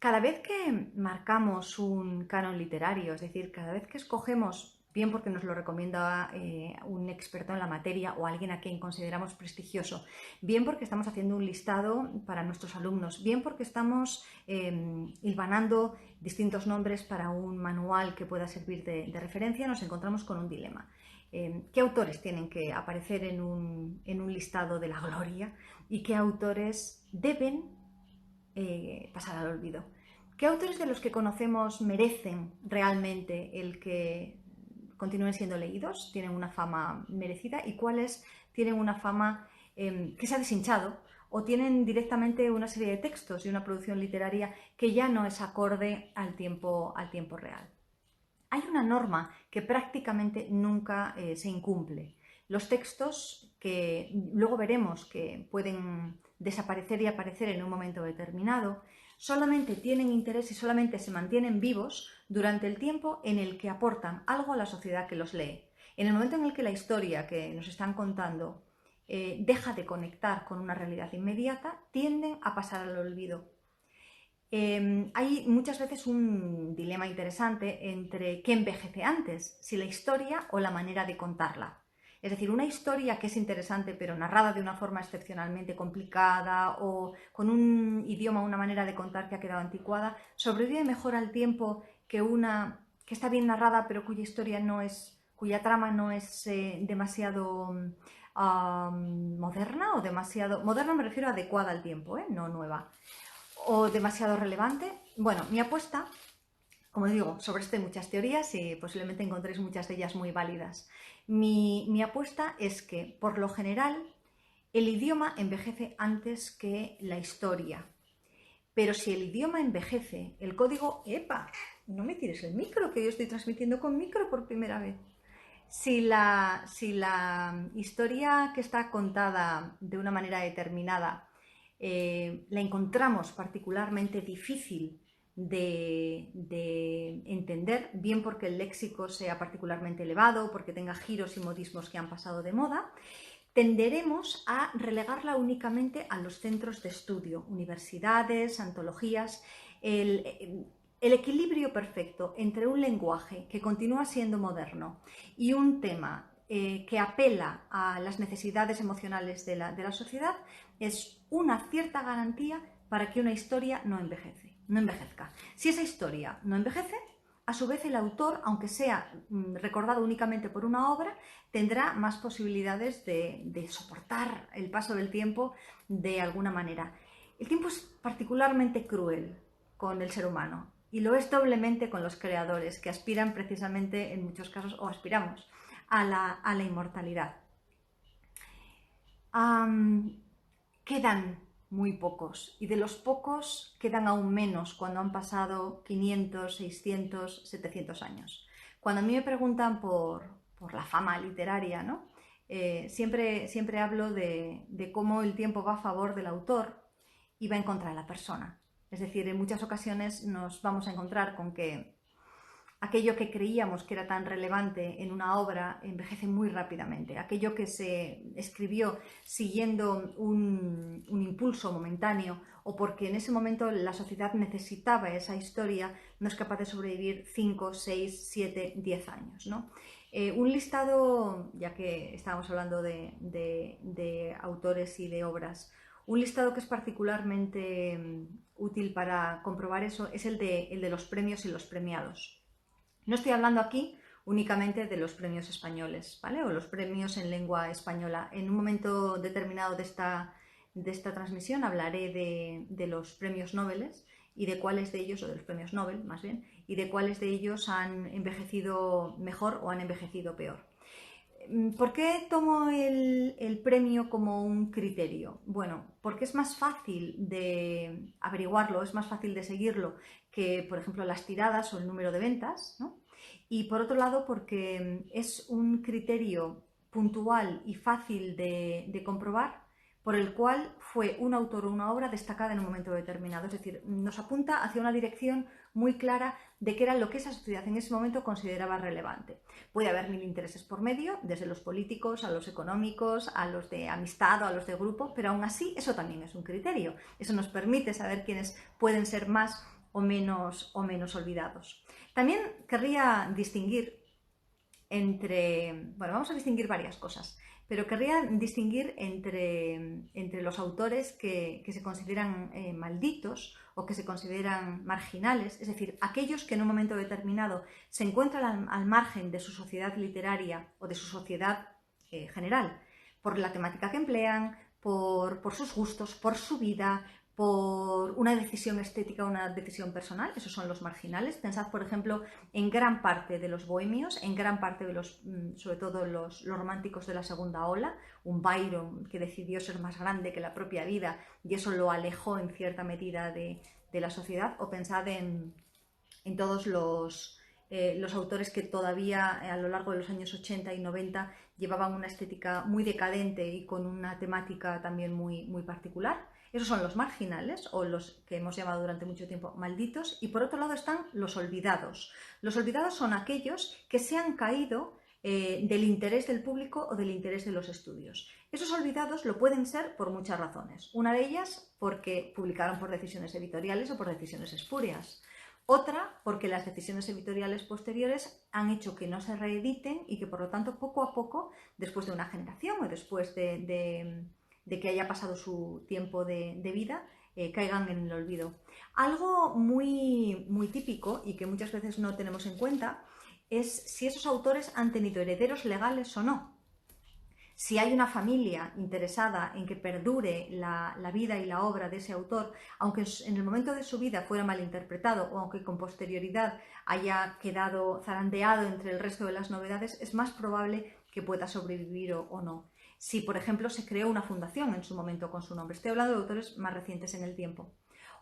Cada vez que marcamos un canon literario, es decir, cada vez que escogemos, bien porque nos lo recomienda un experto en la materia o alguien a quien consideramos prestigioso, bien porque estamos haciendo un listado para nuestros alumnos, bien porque estamos hilvanando distintos nombres para un manual que pueda servir de referencia, nos encontramos con un dilema. ¿Qué autores tienen que aparecer en un listado de la gloria y qué autores deben pasar al olvido? ¿Qué autores de los que conocemos merecen realmente el que continúen siendo leídos, tienen una fama merecida, y cuáles tienen una fama que se ha deshinchado o tienen directamente una serie de textos y una producción literaria que ya no es acorde al tiempo real? Hay una norma que prácticamente nunca se incumple. Los textos que luego veremos que pueden desaparecer y aparecer en un momento determinado, solamente tienen interés y solamente se mantienen vivos durante el tiempo en el que aportan algo a la sociedad que los lee. En el momento en el que la historia que nos están contando deja de conectar con una realidad inmediata, tienden a pasar al olvido. Hay muchas veces un dilema interesante entre qué envejece antes, si la historia o la manera de contarla. Es decir, una historia que es interesante pero narrada de una forma excepcionalmente complicada o con un idioma, una manera de contar que ha quedado anticuada, sobrevive mejor al tiempo que una que está bien narrada pero cuya historia no es, cuya trama no es demasiado moderna o demasiado... Moderna me refiero a adecuada al tiempo, no nueva, o demasiado relevante. Bueno, mi apuesta, como digo, sobre esto hay muchas teorías y posiblemente encontréis muchas de ellas muy válidas. Mi apuesta es que, por lo general, el idioma envejece antes que la historia. Pero si el idioma envejece, el código... ¡Epa! No me tires el micro, que yo estoy transmitiendo con micro por primera vez. Si la historia que está contada de una manera determinada la encontramos particularmente difícil de entender, bien porque el léxico sea particularmente elevado, porque tenga giros y modismos que han pasado de moda, tenderemos a relegarla únicamente a los centros de estudio, universidades, antologías. El equilibrio perfecto entre un lenguaje que continúa siendo moderno y un tema que apela a las necesidades emocionales de la sociedad es una cierta garantía para que una historia no envejezca. Si esa historia no envejece, a su vez el autor, aunque sea recordado únicamente por una obra, tendrá más posibilidades de soportar el paso del tiempo de alguna manera. El tiempo es particularmente cruel con el ser humano y lo es doblemente con los creadores, que aspiran precisamente en muchos casos, o aspiramos, a la inmortalidad. Quedan muy pocos, y de los pocos quedan aún menos cuando han pasado 500, 600, 700 años. Cuando a mí me preguntan por la fama literaria, ¿no? Siempre hablo de cómo el tiempo va a favor del autor y va en contra de la persona. Es decir, en muchas ocasiones nos vamos a encontrar con que aquello que creíamos que era tan relevante en una obra envejece muy rápidamente. Aquello que se escribió siguiendo un impulso momentáneo o porque en ese momento la sociedad necesitaba esa historia, no es capaz de sobrevivir 5, 6, 7, 10 años, ¿no? Un listado, ya que estábamos hablando de autores y de obras, un listado que es particularmente útil para comprobar eso es el de los premios y los premiados. No estoy hablando aquí únicamente de los premios españoles, ¿vale? O los premios en lengua española. En un momento determinado de esta transmisión hablaré de los premios Nobel y de cuáles de ellos, o de los premios Nobel más bien, y de cuáles de ellos han envejecido mejor o han envejecido peor. ¿Por qué tomo el premio como un criterio? Bueno, porque es más fácil de averiguarlo, es más fácil de seguirlo que, por ejemplo, las tiradas o el número de ventas, ¿no? Y por otro lado, porque es un criterio puntual y fácil de comprobar, por el cual fue un autor o una obra destacada en un momento determinado. Es decir, nos apunta hacia una dirección muy clara de qué era lo que esa sociedad en ese momento consideraba relevante. Puede haber mil intereses por medio, desde los políticos a los económicos, a los de amistad o a los de grupo, pero aún así eso también es un criterio. Eso nos permite saber quiénes pueden ser más o menos olvidados. También querría distinguir bueno, vamos a distinguir varias cosas, pero querría distinguir entre los autores que se consideran malditos o que se consideran marginales, es decir, aquellos que en un momento determinado se encuentran al margen de su sociedad literaria o de su sociedad general, por la temática que emplean, por sus gustos, por su vida, por una decisión estética, una decisión personal. Esos son los marginales. Pensad, por ejemplo, en gran parte de los bohemios, en gran parte de sobre todo los románticos de la segunda ola, un Byron que decidió ser más grande que la propia vida y eso lo alejó en cierta medida de la sociedad. O pensad en todos los autores que todavía a lo largo de los años 80 y 90 llevaban una estética muy decadente y con una temática también muy particular. Esos son los marginales, o los que hemos llamado durante mucho tiempo malditos, y por otro lado están los olvidados. Los olvidados son aquellos que se han caído del interés del público o del interés de los estudios. Esos olvidados lo pueden ser por muchas razones. Una de ellas porque publicaron por decisiones editoriales o por decisiones espurias. Otra, porque las decisiones editoriales posteriores han hecho que no se reediten y que por lo tanto poco a poco, después de una generación o después de que haya pasado su tiempo de vida, caigan en el olvido. Algo muy típico y que muchas veces no tenemos en cuenta es si esos autores han tenido herederos legales o no. Si hay una familia interesada en que perdure la vida y la obra de ese autor, aunque en el momento de su vida fuera malinterpretado o aunque con posterioridad haya quedado zarandeado entre el resto de las novedades, es más probable que pueda sobrevivir o no. Si, por ejemplo, se creó una fundación en su momento con su nombre. Estoy hablando de autores más recientes en el tiempo.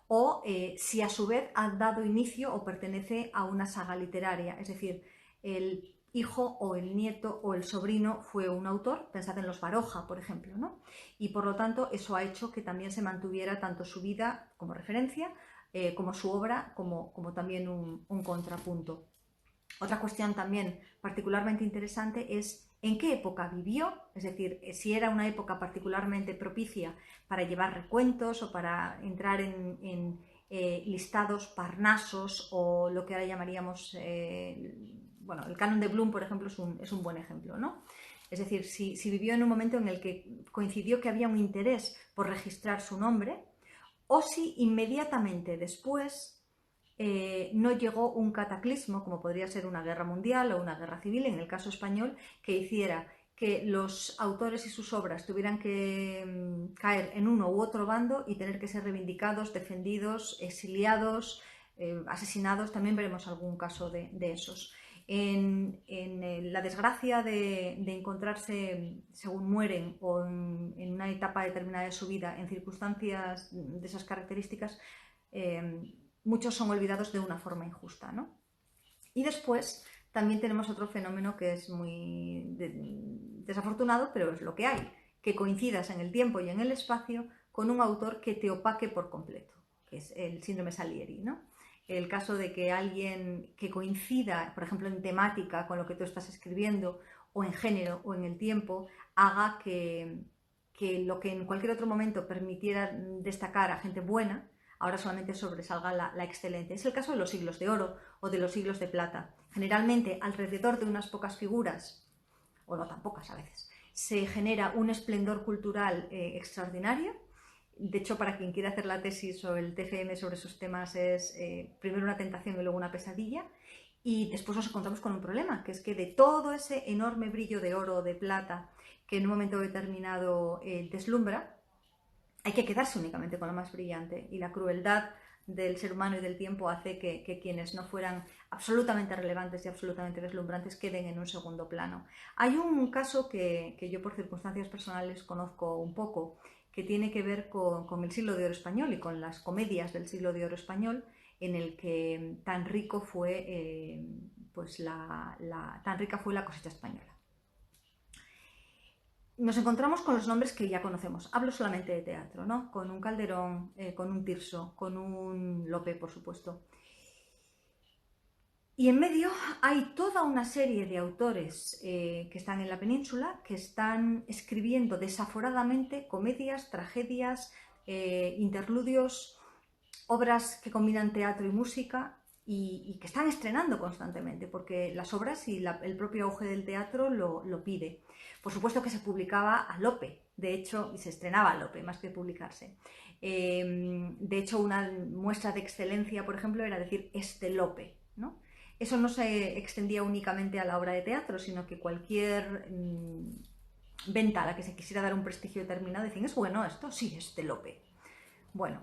O si a su vez ha dado inicio o pertenece a una saga literaria, es decir, el hijo o el nieto o el sobrino fue un autor, pensad en los Baroja, por ejemplo, ¿no? Y por lo tanto eso ha hecho que también se mantuviera tanto su vida como referencia, como su obra, como también un contrapunto. Otra cuestión también particularmente interesante es en qué época vivió, es decir, si era una época particularmente propicia para llevar recuentos o para entrar en listados parnasos o lo que ahora llamaríamos, bueno, el canon de Bloom, por ejemplo, es un buen ejemplo, ¿no? Es decir, si vivió en un momento en el que coincidió que había un interés por registrar su nombre, o si inmediatamente después no llegó un cataclismo, como podría ser una guerra mundial o una guerra civil, en el caso español, que hiciera que los autores y sus obras tuvieran que caer en uno u otro bando y tener que ser reivindicados, defendidos, exiliados, asesinados. También veremos algún caso de esos. En la desgracia de encontrarse según mueren o en una etapa determinada de su vida en circunstancias de esas características, muchos son olvidados de una forma injusta, ¿no? Y después también tenemos otro fenómeno que es muy desafortunado, pero es lo que hay, que coincidas en el tiempo y en el espacio con un autor que te opaque por completo, que es el síndrome Salieri, ¿no? El caso de que alguien que coincida, por ejemplo, en temática con lo que tú estás escribiendo, o en género, o en el tiempo, haga que lo que en cualquier otro momento permitiera destacar a gente buena, ahora solamente sobresalga la excelente. Es el caso de los siglos de oro o de los siglos de plata. Generalmente, alrededor de unas pocas figuras, o no tan pocas a veces, se genera un esplendor cultural extraordinario. De hecho, para quien quiera hacer la tesis sobre el TFM, sobre sus temas, es primero una tentación y luego una pesadilla. Y después nos encontramos con un problema, que es que de todo ese enorme brillo de oro o de plata que en un momento determinado deslumbra, hay que quedarse únicamente con lo más brillante, y la crueldad del ser humano y del tiempo hace que quienes no fueran absolutamente relevantes y absolutamente deslumbrantes queden en un segundo plano. Hay un caso que yo por circunstancias personales conozco un poco, que tiene que ver con el siglo de oro español y con las comedias del siglo de oro español, en el que tan rico fue tan rica fue la cosecha española. Nos encontramos con los nombres que ya conocemos. Hablo solamente de teatro, ¿no? Con un Calderón, con un Tirso, con un Lope, por supuesto. Y en medio hay toda una serie de autores que están en la península, que están escribiendo desaforadamente comedias, tragedias, interludios obras que combinan teatro y música y que están estrenando constantemente, porque las obras y el propio auge del teatro lo pide. Por supuesto que se publicaba a Lope, de hecho, y se estrenaba a Lope, más que publicarse. De hecho, una muestra de excelencia, por ejemplo, era decir, este Lope, ¿no? Eso no se extendía únicamente a la obra de teatro, sino que cualquier venta a la que se quisiera dar un prestigio determinado, decían, ¿es bueno esto? Sí, este Lope. Bueno,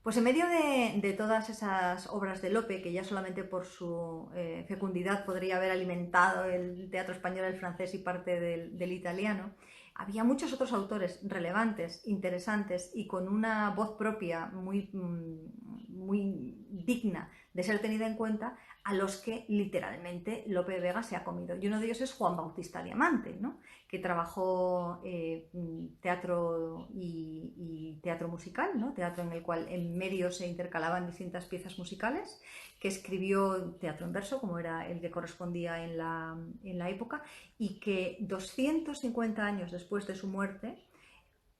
pues en medio de todas esas obras de Lope, que ya solamente por su fecundidad podría haber alimentado el teatro español, el francés y parte del italiano, había muchos otros autores relevantes, interesantes y con una voz propia muy digna de ser tenida en cuenta, a los que literalmente Lope de Vega se ha comido. Y uno de ellos es Juan Bautista Diamante, ¿no? Que trabajó teatro y teatro musical, ¿no? Teatro en el cual en medio se intercalaban distintas piezas musicales, que escribió teatro en verso, como era el que correspondía en la época, y que 250 años después de su muerte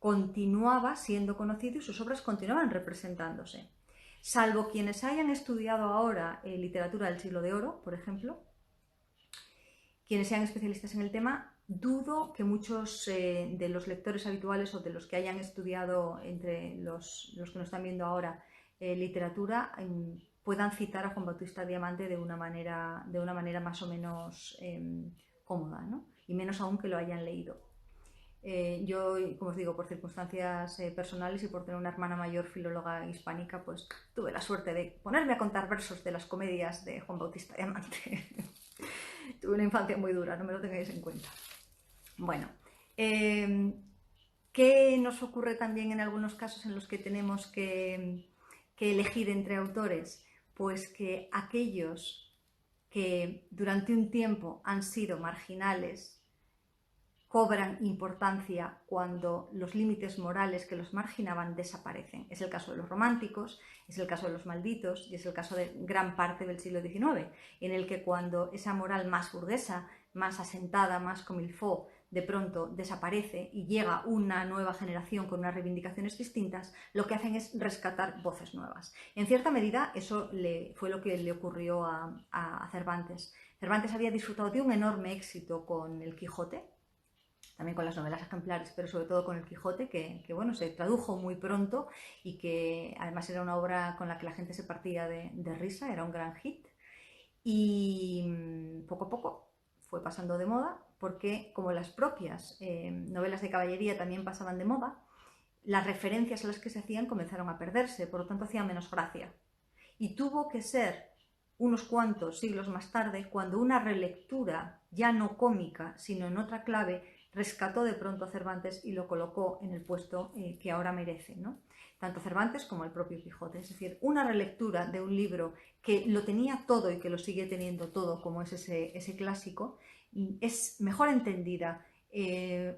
continuaba siendo conocido y sus obras continuaban representándose. Salvo quienes hayan estudiado ahora literatura del siglo de oro, por ejemplo, quienes sean especialistas en el tema, dudo que muchos de los lectores habituales o de los que hayan estudiado entre los que nos están viendo ahora literatura puedan citar a Juan Bautista Diamante de una manera más o menos cómoda, ¿no? Y menos aún que lo hayan leído. Yo, como os digo, por circunstancias personales y por tener una hermana mayor filóloga hispánica, pues tuve la suerte de ponerme a contar versos de las comedias de Juan Bautista Diamante. Tuve una infancia muy dura, no me lo tengáis en cuenta. Bueno, ¿qué nos ocurre también en algunos casos en los que tenemos que elegir entre autores? Pues que aquellos que durante un tiempo han sido marginales cobran importancia cuando los límites morales que los marginaban desaparecen. Es el caso de los románticos, es el caso de los malditos y es el caso de gran parte del siglo XIX, en el que cuando esa moral más burguesa, más asentada, más comilfó, de pronto desaparece y llega una nueva generación con unas reivindicaciones distintas, lo que hacen es rescatar voces nuevas. En cierta medida eso fue lo que le ocurrió a Cervantes. Cervantes había disfrutado de un enorme éxito con el Quijote, también con las novelas ejemplares, pero sobre todo con el Quijote, que bueno, se tradujo muy pronto y que además era una obra con la que la gente se partía de risa, era un gran hit. Y poco a poco fue pasando de moda, porque como las propias novelas de caballería también pasaban de moda, las referencias a las que se hacían comenzaron a perderse, por lo tanto hacían menos gracia. Y tuvo que ser unos cuantos siglos más tarde, cuando una relectura ya no cómica, sino en otra clave, rescató de pronto a Cervantes y lo colocó en el puesto que ahora merece, ¿no? Tanto Cervantes como el propio Quijote. Es decir, una relectura de un libro que lo tenía todo y que lo sigue teniendo todo, como es ese clásico, es mejor entendida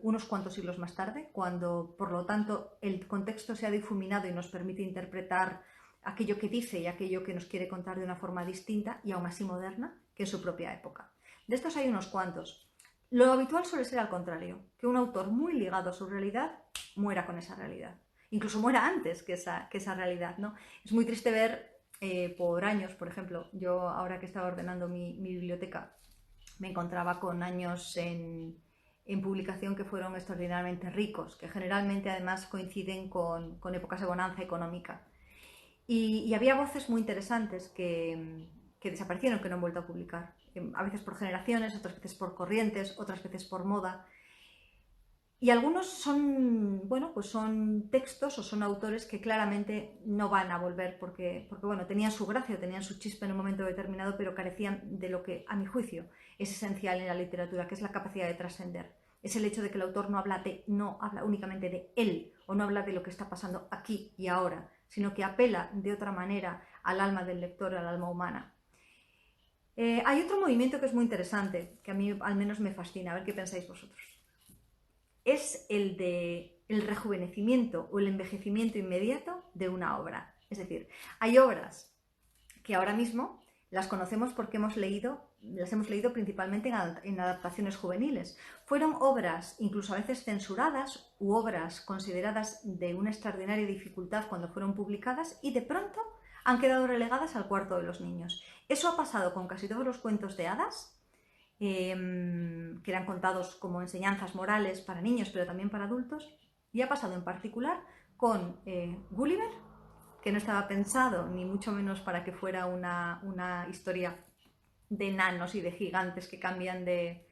unos cuantos siglos más tarde, cuando, por lo tanto, el contexto se ha difuminado y nos permite interpretar aquello que dice y aquello que nos quiere contar de una forma distinta y aún así moderna que en su propia época. De estos hay unos cuantos. Lo habitual suele ser al contrario, que un autor muy ligado a su realidad muera con esa realidad. Incluso muera antes que esa realidad, ¿no? Es muy triste ver por años, por ejemplo, yo ahora que estaba ordenando mi biblioteca, me encontraba con años en publicación que fueron extraordinariamente ricos, que generalmente además coinciden con épocas de bonanza económica. Y había voces muy interesantes que desaparecieron, que no han vuelto a publicar. A veces por generaciones, otras veces por corrientes, otras veces por moda. Y algunos son, bueno, pues son textos o son autores que claramente no van a volver porque bueno, tenían su gracia, tenían su chispa en un momento determinado, pero carecían de lo que, a mi juicio, es esencial en la literatura, que es la capacidad de trascender. Es el hecho de que el autor no habla únicamente de él, o no habla de lo que está pasando aquí y ahora, sino que apela de otra manera al alma del lector, al alma humana. Hay otro movimiento que es muy interesante, que a mí al menos me fascina, a ver qué pensáis vosotros. Es el de el rejuvenecimiento o el envejecimiento inmediato de una obra. Es decir, hay obras que ahora mismo las conocemos porque hemos leído las hemos leído principalmente en adaptaciones juveniles. Fueron obras incluso a veces censuradas u obras consideradas de una extraordinaria dificultad cuando fueron publicadas y de pronto han quedado relegadas al cuarto de los niños. Eso ha pasado con casi todos los cuentos de hadas, que eran contados como enseñanzas morales para niños, pero también para adultos, y ha pasado en particular con Gulliver, que no estaba pensado ni mucho menos para que fuera una historia de enanos y de gigantes que cambian de...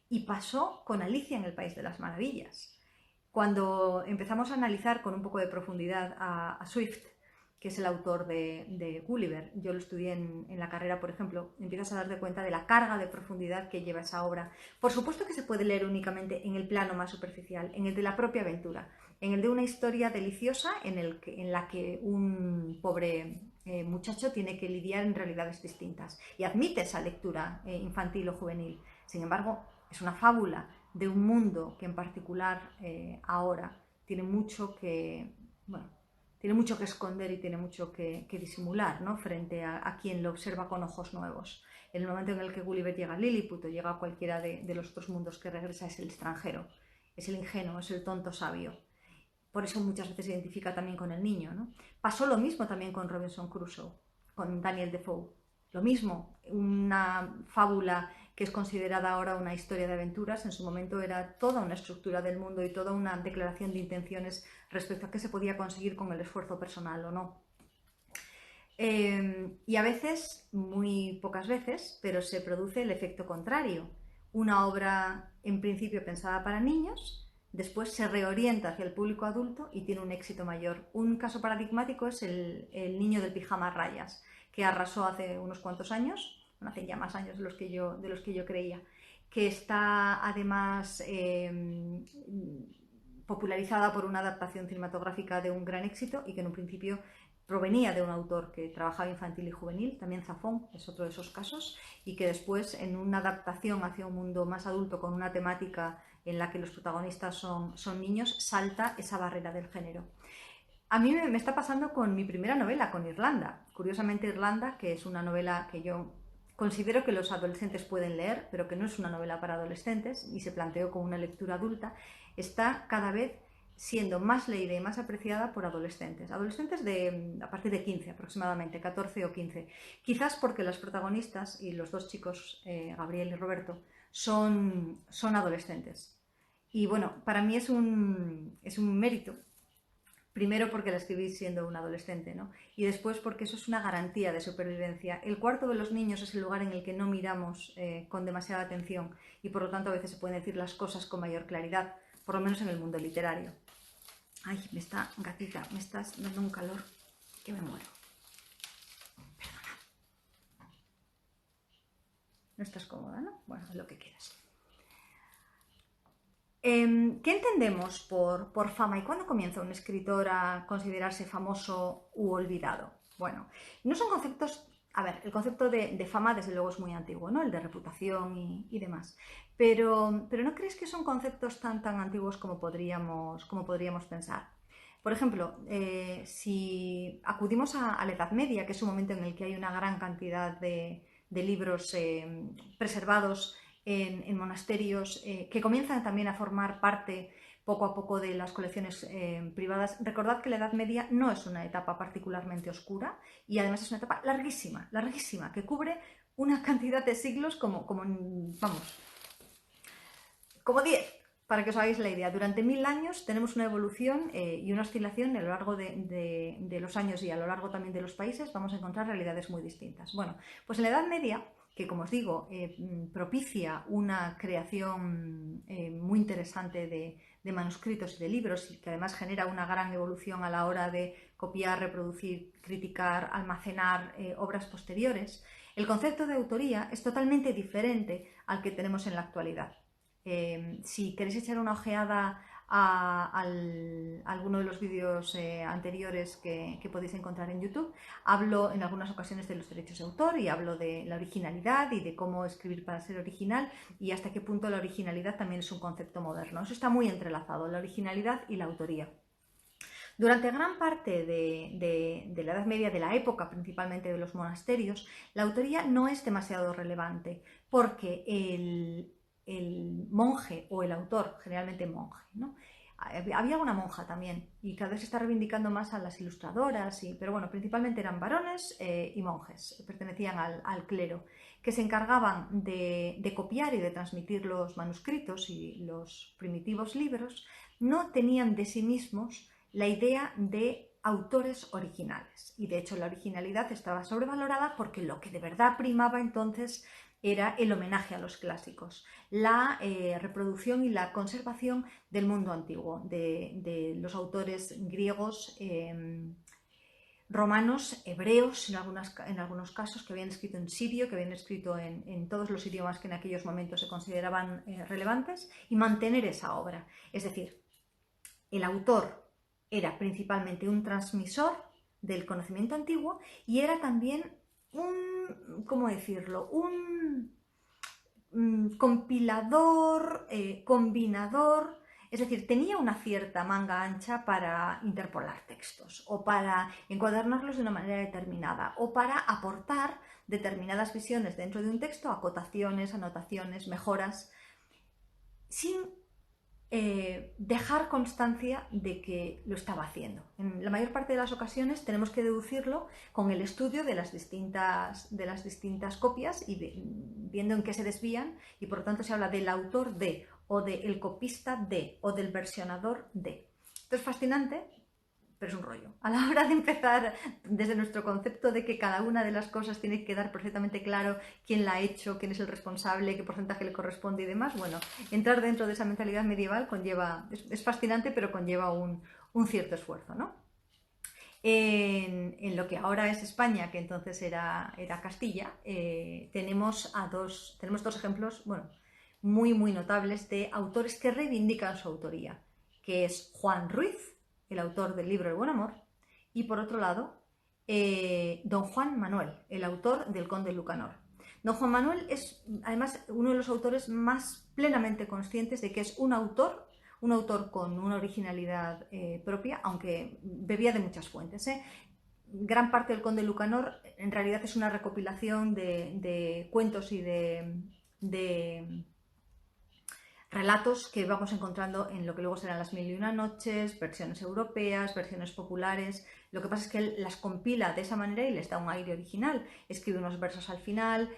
Y pasó con Alicia en el País de las Maravillas. Cuando empezamos a analizar con un poco de profundidad a Swift, que es el autor de Gulliver, yo lo estudié en la carrera, por ejemplo, empiezas a darte cuenta de la carga de profundidad que lleva esa obra. Por supuesto que se puede leer únicamente en el plano más superficial, en el de la propia aventura, en el de una historia deliciosa en la que un pobre muchacho tiene que lidiar en realidades distintas y admite esa lectura infantil o juvenil. Sin embargo, es una fábula de un mundo que en particular ahora tiene mucho que... Bueno, tiene mucho que esconder y tiene mucho que disimular, ¿no? Frente a quien lo observa con ojos nuevos. En el momento en el que Gulliver llega a Lilliput o llega a cualquiera de los otros mundos que regresa, es el extranjero, es el ingenuo, es el tonto sabio. Por eso muchas veces se identifica también con el niño, ¿no? Pasó lo mismo también con Robinson Crusoe, con Daniel Defoe. Lo mismo, una fábula que es considerada ahora una historia de aventuras, en su momento era toda una estructura del mundo y toda una declaración de intenciones respecto a qué se podía conseguir con el esfuerzo personal o no. Y a veces, muy pocas veces, pero se produce el efecto contrario. Una obra en principio pensada para niños, después se reorienta hacia el público adulto y tiene un éxito mayor. Un caso paradigmático es el niño del pijama a rayas, que arrasó hace unos cuantos años, bueno, hace ya más años de los que yo creía, que está además popularizada por una adaptación cinematográfica de un gran éxito y que en un principio provenía de un autor que trabajaba infantil y juvenil, también Zafón es otro de esos casos, y que después en una adaptación hacia un mundo más adulto con una temática en la que los protagonistas son niños, salta esa barrera del género. A mí me está pasando con mi primera novela, con Irlanda. Curiosamente Irlanda, que es una novela que yo considero que los adolescentes pueden leer, pero que no es una novela para adolescentes y se planteó como una lectura adulta, está cada vez siendo más leída y más apreciada por adolescentes. Adolescentes a partir de 15 aproximadamente, 14 o 15. Quizás porque las protagonistas y los dos chicos, Gabriel y Roberto, son adolescentes. Y bueno, para mí es un mérito. Primero porque la escribí siendo un adolescente, ¿no? Y después porque eso es una garantía de supervivencia. El cuarto de los niños es el lugar en el que no miramos con demasiada atención y por lo tanto a veces se pueden decir las cosas con mayor claridad, por lo menos en el mundo literario. Ay, gatita, me estás dando un calor que me muero. Perdona. No estás cómoda, ¿no? Bueno, es lo que quieras. ¿Qué entendemos por fama y cuándo comienza un escritor a considerarse famoso u olvidado? Bueno, no son conceptos... A ver, el concepto de fama desde luego es muy antiguo, ¿no? El de reputación y demás. Pero ¿no crees que son conceptos tan antiguos como podríamos pensar? Por ejemplo, si acudimos a la Edad Media, que es un momento en el que hay una gran cantidad de libros preservados en monasterios que comienzan también a formar parte poco a poco de las colecciones privadas. Recordad que la Edad Media no es una etapa particularmente oscura y además es una etapa larguísima, larguísima, que cubre una cantidad de siglos como 10, para que os hagáis la idea. Durante 1000 años tenemos una evolución y una oscilación a lo largo de los años y a lo largo también de los países vamos a encontrar realidades muy distintas. Bueno, pues en la Edad Media, que como os digo, propicia una creación muy interesante de manuscritos y de libros y que además genera una gran evolución a la hora de copiar, reproducir, criticar, almacenar obras posteriores, el concepto de autoría es totalmente diferente al que tenemos en la actualidad. Si queréis echar una ojeada a alguno de los vídeos anteriores que podéis encontrar en YouTube, hablo en algunas ocasiones de los derechos de autor y hablo de la originalidad y de cómo escribir para ser original y hasta qué punto la originalidad también es un concepto moderno. Eso está muy entrelazado, la originalidad y la autoría. Durante gran parte de la Edad Media, de la época principalmente de los monasterios, la autoría no es demasiado relevante porque el monje o el autor, generalmente monje, ¿no? Había alguna monja también y cada vez se está reivindicando más a las ilustradoras, pero bueno, principalmente eran varones y monjes, pertenecían al clero, que se encargaban de copiar y de transmitir los manuscritos y los primitivos libros. No tenían de sí mismos la idea de autores originales y de hecho la originalidad estaba sobrevalorada porque lo que de verdad primaba entonces era el homenaje a los clásicos, la reproducción y la conservación del mundo antiguo, de los autores griegos, romanos, hebreos en algunos casos, que habían escrito en sirio, que habían escrito en todos los idiomas que en aquellos momentos se consideraban relevantes, y mantener esa obra. Es decir, el autor era principalmente un transmisor del conocimiento antiguo y era también un, ¿cómo decirlo?, un compilador, combinador, es decir, tenía una cierta manga ancha para interpolar textos o para encuadernarlos de una manera determinada o para aportar determinadas visiones dentro de un texto, acotaciones, anotaciones, mejoras, sin dejar constancia de que lo estaba haciendo. En la mayor parte de las ocasiones tenemos que deducirlo con el estudio de las distintas copias y viendo en qué se desvían, y por lo tanto se habla del autor de, o del copista de, o del versionador de. Esto es fascinante, pero es un rollo. A la hora de empezar desde nuestro concepto de que cada una de las cosas tiene que quedar perfectamente claro quién la ha hecho, quién es el responsable, qué porcentaje le corresponde y demás, bueno, entrar dentro de esa mentalidad medieval es fascinante, pero conlleva un cierto esfuerzo, ¿no? En lo que ahora es España, que entonces era Castilla, tenemos dos ejemplos, bueno, muy notables de autores que reivindican su autoría, que es Juan Ruiz, el autor del libro El Buen Amor, y por otro lado, don Juan Manuel, el autor del Conde Lucanor. Don Juan Manuel es además uno de los autores más plenamente conscientes de que es un autor con una originalidad propia, aunque bebía de muchas fuentes. Gran parte del Conde Lucanor en realidad es una recopilación de cuentos y de relatos que vamos encontrando en lo que luego serán las Mil y una noches, versiones europeas, versiones populares. Lo que pasa es que él las compila de esa manera y les da un aire original. Escribe unos versos al final,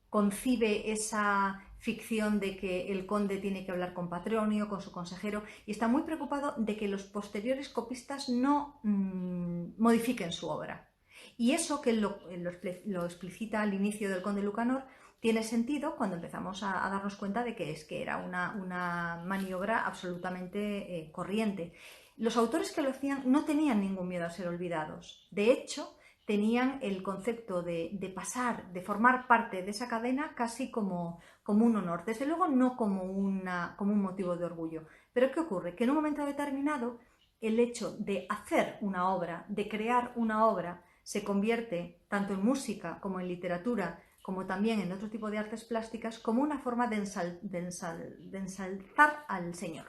concibe esa ficción de que el conde tiene que hablar con Patronio, con su consejero, y está muy preocupado de que los posteriores copistas no modifiquen su obra. Y eso, que lo explicita al inicio del Conde Lucanor, tiene sentido cuando empezamos a darnos cuenta de que era una maniobra absolutamente corriente. Los autores que lo hacían no tenían ningún miedo a ser olvidados. De hecho, tenían el concepto de pasar, de formar parte de esa cadena casi como un honor. Desde luego no como un motivo de orgullo. Pero ¿qué ocurre? Que en un momento determinado el hecho de hacer una obra, de crear una obra, se convierte tanto en música como en literatura, como también en otro tipo de artes plásticas, como una forma de ensalzar al Señor,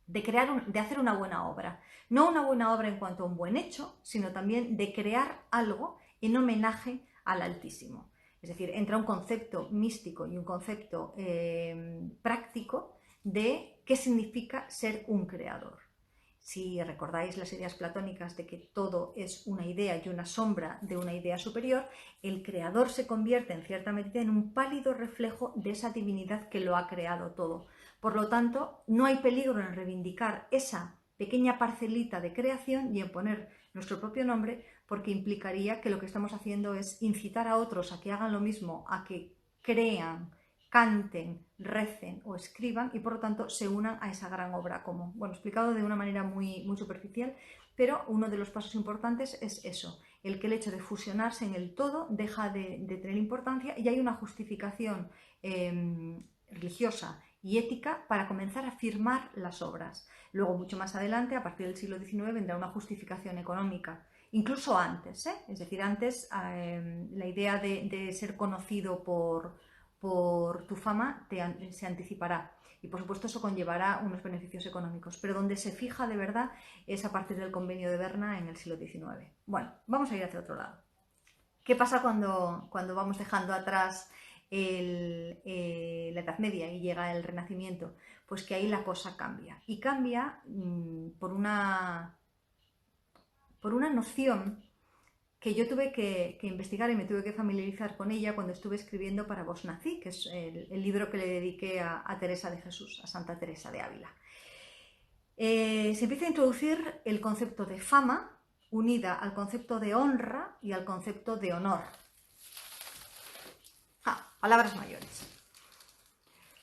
de hacer una buena obra. No una buena obra en cuanto a un buen hecho, sino también de crear algo en homenaje al Altísimo. Es decir, entra un concepto místico y un concepto práctico de qué significa ser un creador. Si recordáis las ideas platónicas de que todo es una idea y una sombra de una idea superior, el creador se convierte en cierta medida en un pálido reflejo de esa divinidad que lo ha creado todo. Por lo tanto, no hay peligro en reivindicar esa pequeña parcelita de creación y en poner nuestro propio nombre, porque implicaría que lo que estamos haciendo es incitar a otros a que hagan lo mismo, a que crean, canten, recen o escriban y por lo tanto se unan a esa gran obra común. Bueno, explicado de una manera muy superficial, pero uno de los pasos importantes es eso, el que el hecho de fusionarse en el todo deja de tener importancia y hay una justificación religiosa y ética para comenzar a firmar las obras. Luego, mucho más adelante, a partir del siglo XIX, vendrá una justificación económica. Incluso antes, es decir, antes la idea de ser conocido por por tu fama se anticipará. Y por supuesto eso conllevará unos beneficios económicos, pero donde se fija de verdad es a partir del Convenio de Berna en el siglo XIX. Bueno, vamos a ir hacia otro lado. ¿Qué pasa cuando vamos dejando atrás la Edad Media y llega el Renacimiento? Pues que ahí la cosa cambia. Y cambia por una noción que yo tuve que investigar y me tuve que familiarizar con ella cuando estuve escribiendo para Vos Nací, que es el libro que le dediqué a Teresa de Jesús, a Santa Teresa de Ávila. Se empieza a introducir el concepto de fama unida al concepto de honra y al concepto de honor. Palabras mayores.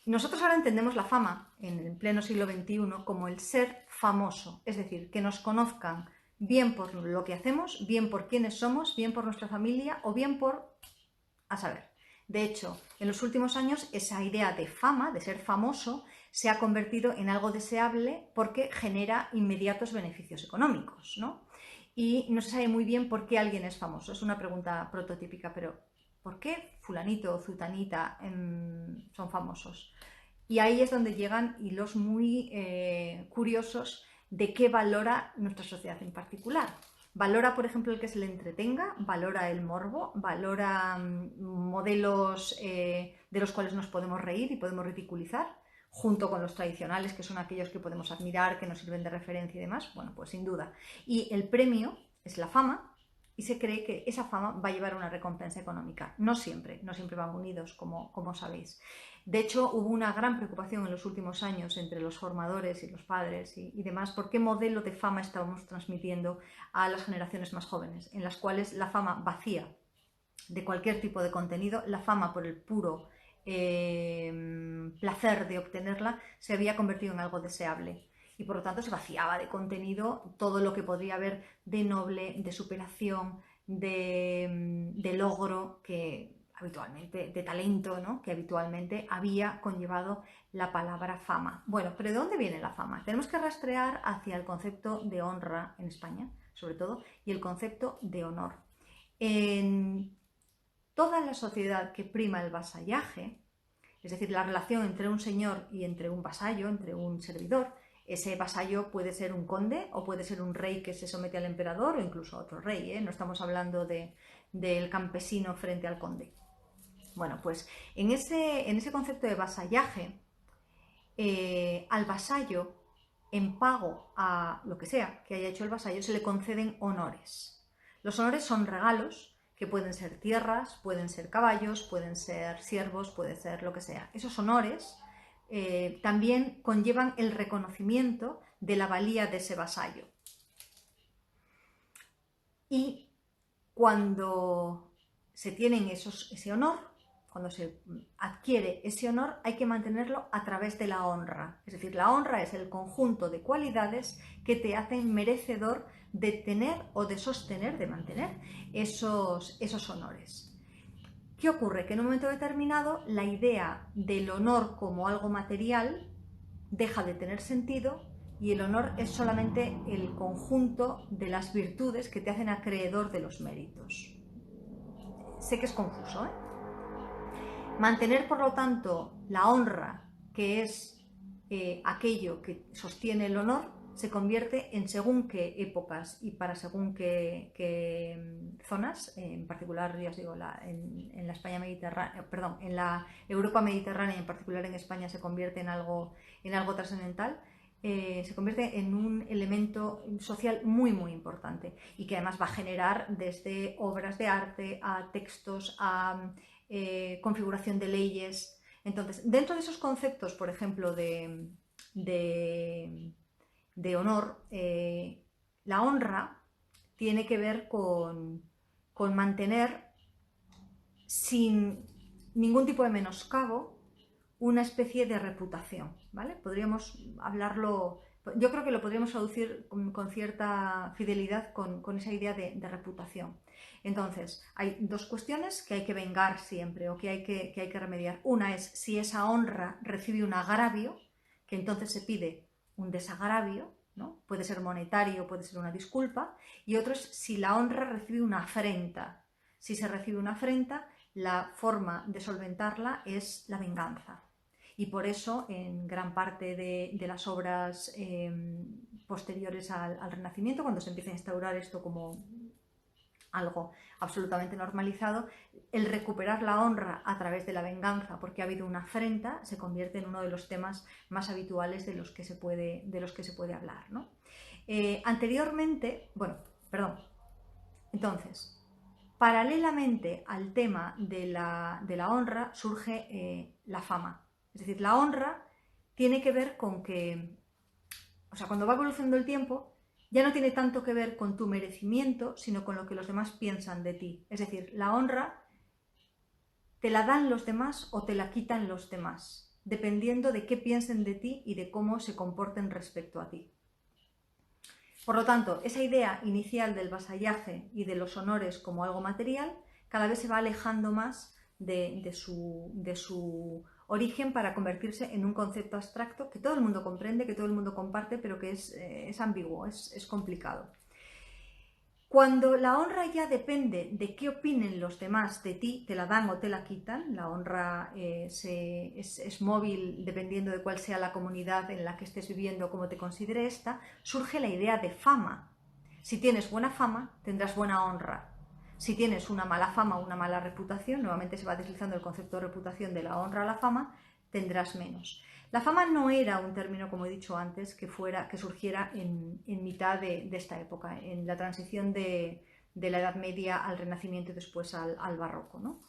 Nosotros ahora entendemos la fama en el pleno siglo XXI como el ser famoso, es decir, que nos conozcan bien por lo que hacemos, bien por quiénes somos, bien por nuestra familia o bien por, a saber. De hecho, en los últimos años esa idea de fama, de ser famoso, se ha convertido en algo deseable porque genera inmediatos beneficios económicos, ¿no? Y no se sabe muy bien por qué alguien es famoso. Es una pregunta prototípica, pero ¿por qué fulanito o zutanita son famosos? Y ahí es donde llegan hilos muy curiosos de qué valora nuestra sociedad en particular. Valora, por ejemplo, el que se le entretenga, valora el morbo, valora modelos de los cuales nos podemos reír y podemos ridiculizar, junto con los tradicionales, que son aquellos que podemos admirar, que nos sirven de referencia y demás. Bueno, pues sin duda. Y el premio es la fama, y se cree que esa fama va a llevar una recompensa económica. No siempre van unidos, como sabéis. De hecho, hubo una gran preocupación en los últimos años entre los formadores y los padres y demás por qué modelo de fama estábamos transmitiendo a las generaciones más jóvenes, en las cuales la fama vacía de cualquier tipo de contenido, la fama por el puro placer de obtenerla, se había convertido en algo deseable. Y por lo tanto se vaciaba de contenido todo lo que podría haber de noble, de superación, de logro que habitualmente, de talento, ¿no? Que habitualmente había conllevado la palabra fama. Bueno, pero ¿de dónde viene la fama? Tenemos que rastrear hacia el concepto de honra en España, sobre todo, y el concepto de honor. En toda la sociedad que prima el vasallaje, es decir, la relación entre un señor y entre un vasallo, entre un servidor, ese vasallo puede ser un conde o puede ser un rey que se somete al emperador o incluso a otro rey, ¿eh? No estamos hablando del campesino frente al conde. Bueno, pues en ese concepto de vasallaje, al vasallo, en pago a lo que sea que haya hecho el vasallo, se le conceden honores. Los honores son regalos que pueden ser tierras, pueden ser caballos, pueden ser siervos, puede ser lo que sea. Esos honores también conllevan el reconocimiento de la valía de ese vasallo. Y cuando se tienen ese honor, cuando se adquiere ese honor, hay que mantenerlo a través de la honra. Es decir, la honra es el conjunto de cualidades que te hacen merecedor de tener o de sostener, de mantener esos honores. ¿Qué ocurre? Que en un momento determinado la idea del honor como algo material deja de tener sentido y el honor es solamente el conjunto de las virtudes que te hacen acreedor de los méritos. Sé que es confuso, ¿eh? Mantener, por lo tanto, la honra, que es aquello que sostiene el honor, se convierte en según qué épocas y para según qué zonas, en particular, ya os digo, en la España mediterránea, perdón, en la Europa mediterránea y en particular en España se convierte en algo trascendental. Se convierte en un elemento social muy muy importante y que además va a generar desde obras de arte a textos a configuración de leyes. Entonces, dentro de esos conceptos, por ejemplo, de honor, la honra tiene que ver con mantener sin ningún tipo de menoscabo una especie de reputación, ¿vale? Podríamos hablarlo, yo creo que lo podríamos traducir con cierta fidelidad con esa idea de reputación. Entonces, hay dos cuestiones que hay que vengar siempre o que hay que remediar. Una es si esa honra recibe un agravio, que entonces se pide un desagravio, ¿no? Puede ser monetario, puede ser una disculpa, y otro es si la honra recibe una afrenta. Si se recibe una afrenta, la forma de solventarla es la venganza. Y por eso en gran parte de las obras posteriores al Renacimiento, cuando se empieza a instaurar esto como algo absolutamente normalizado, el recuperar la honra a través de la venganza porque ha habido una afrenta se convierte en uno de los temas más habituales de los que se puede hablar, ¿no? Anteriormente, bueno, perdón, entonces, paralelamente al tema de la honra surge la fama. Es decir, la honra tiene que ver con que, o sea, cuando va evolucionando el tiempo, ya no tiene tanto que ver con tu merecimiento, sino con lo que los demás piensan de ti. Es decir, la honra te la dan los demás o te la quitan los demás, dependiendo de qué piensen de ti y de cómo se comporten respecto a ti. Por lo tanto, esa idea inicial del vasallaje y de los honores como algo material cada vez se va alejando más de su origen para convertirse en un concepto abstracto que todo el mundo comprende, que todo el mundo comparte, pero que es ambiguo, es complicado. Cuando la honra ya depende de qué opinen los demás de ti, te la dan o te la quitan, la honra es móvil dependiendo de cuál sea la comunidad en la que estés viviendo, cómo te considere esta, surge la idea de fama. Si tienes buena fama, tendrás buena honra. Si tienes una mala fama o una mala reputación, nuevamente se va deslizando el concepto de reputación de la honra a la fama, tendrás menos. La fama no era un término, como he dicho antes, que surgiera en mitad de esta época, en la transición de la Edad Media al Renacimiento y después al Barroco, ¿no?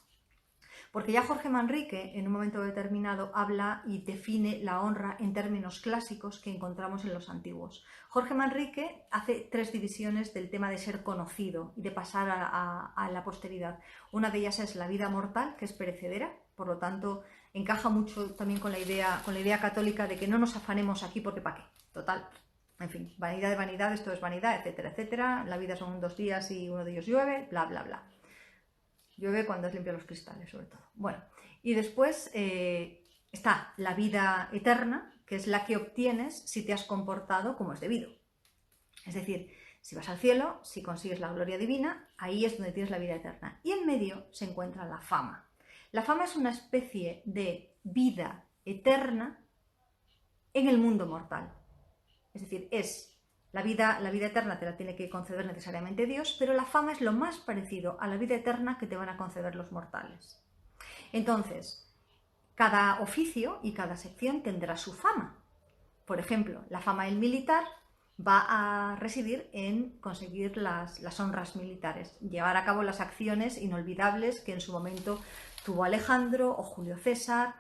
Porque ya Jorge Manrique, en un momento determinado, habla y define la honra en términos clásicos que encontramos en los antiguos. Jorge Manrique hace 3 divisiones del tema de ser conocido y de pasar a la posteridad. Una de ellas es la vida mortal, que es perecedera, por lo tanto encaja mucho también con la idea católica de que no nos afanemos aquí porque ¿para qué? Total, en fin, vanidad de vanidad, esto es vanidad, etcétera, etcétera. La vida son 2 días y uno de ellos llueve, bla, bla, bla. Llueve cuando has limpiado los cristales, sobre todo. Bueno, y después está la vida eterna, que es la que obtienes si te has comportado como es debido. Es decir, si vas al cielo, si consigues la gloria divina, ahí es donde tienes la vida eterna. Y en medio se encuentra la fama. La fama es una especie de vida eterna en el mundo mortal. Es decir, la vida eterna te la tiene que conceder necesariamente Dios, pero la fama es lo más parecido a la vida eterna que te van a conceder los mortales. Entonces, cada oficio y cada sección tendrá su fama. Por ejemplo, la fama del militar va a residir en conseguir las honras militares, llevar a cabo las acciones inolvidables que en su momento tuvo Alejandro o Julio César,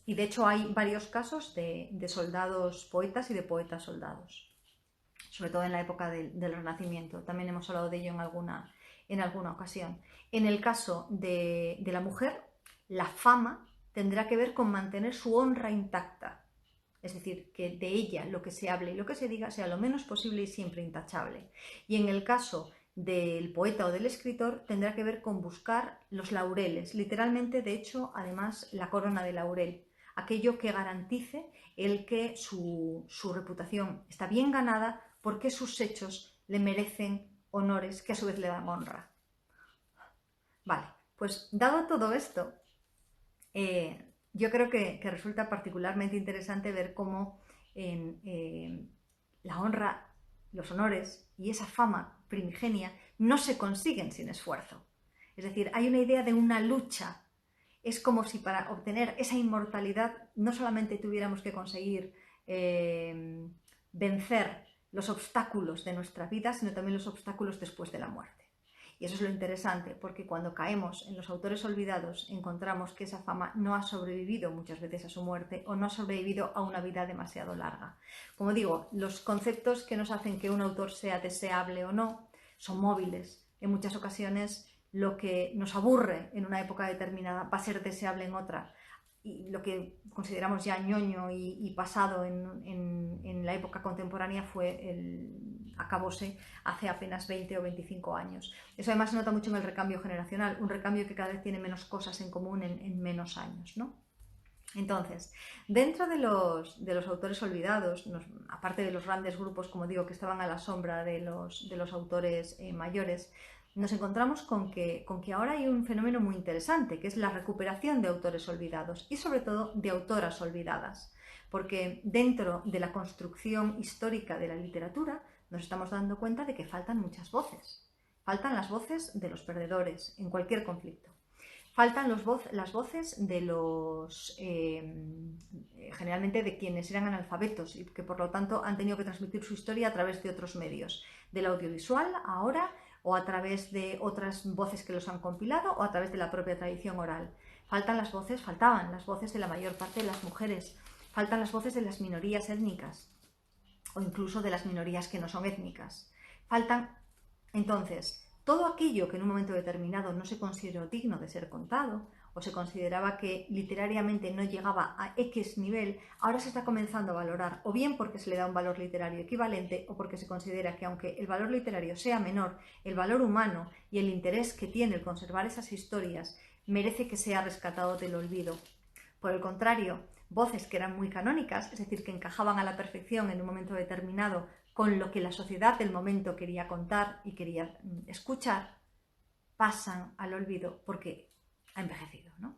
y de hecho hay varios casos de soldados poetas y de poetas soldados, sobre todo en la época del Renacimiento. También hemos hablado de ello en alguna ocasión. En el caso de la mujer, la fama tendrá que ver con mantener su honra intacta. Es decir, que de ella lo que se hable y lo que se diga sea lo menos posible y siempre intachable. Y en el caso del poeta o del escritor tendrá que ver con buscar los laureles, literalmente, de hecho, además, la corona de laurel, aquello que garantice el que su reputación está bien ganada porque sus hechos le merecen honores que a su vez le dan honra. Vale, pues dado todo esto, yo creo que resulta particularmente interesante ver cómo la honra, los honores y esa fama primigenia no se consiguen sin esfuerzo. Es decir, hay una idea de una lucha. Es como si para obtener esa inmortalidad no solamente tuviéramos que conseguir vencer los obstáculos de nuestra vida, sino también los obstáculos después de la muerte. Y eso es lo interesante, porque cuando caemos en los autores olvidados encontramos que esa fama no ha sobrevivido muchas veces a su muerte o no ha sobrevivido a una vida demasiado larga. Como digo, los conceptos que nos hacen que un autor sea deseable o no son móviles. En muchas ocasiones lo que nos aburre en una época determinada va a ser deseable en otra. Y lo que consideramos ya ñoño y pasado en la época contemporánea acabóse hace apenas 20 o 25 años. Eso además se nota mucho en el recambio generacional, un recambio que cada vez tiene menos cosas en común en menos años, ¿no? Entonces, dentro de los autores olvidados, aparte de los grandes grupos, como digo, que estaban a la sombra de los autores mayores, nos encontramos con que ahora hay un fenómeno muy interesante, que es la recuperación de autores olvidados y sobre todo de autoras olvidadas, porque dentro de la construcción histórica de la literatura nos estamos dando cuenta de que faltan muchas voces. Faltan las voces de los perdedores en cualquier conflicto. Faltan las voces de los, generalmente de quienes eran analfabetos y que por lo tanto han tenido que transmitir su historia a través de otros medios, del audiovisual ahora, o a través de otras voces que los han compilado, o a través de la propia tradición oral. Faltaban las voces de la mayor parte de las mujeres, faltan las voces de las minorías étnicas, o incluso de las minorías que no son étnicas. Faltan, entonces, todo aquello que en un momento determinado no se consideró digno de ser contado, o se consideraba que literariamente no llegaba a X nivel, ahora se está comenzando a valorar, o bien porque se le da un valor literario equivalente, o porque se considera que aunque el valor literario sea menor, el valor humano y el interés que tiene el conservar esas historias merece que sea rescatado del olvido. Por el contrario, voces que eran muy canónicas, es decir, que encajaban a la perfección en un momento determinado con lo que la sociedad del momento quería contar y quería escuchar, pasan al olvido porque ha envejecido, ¿no?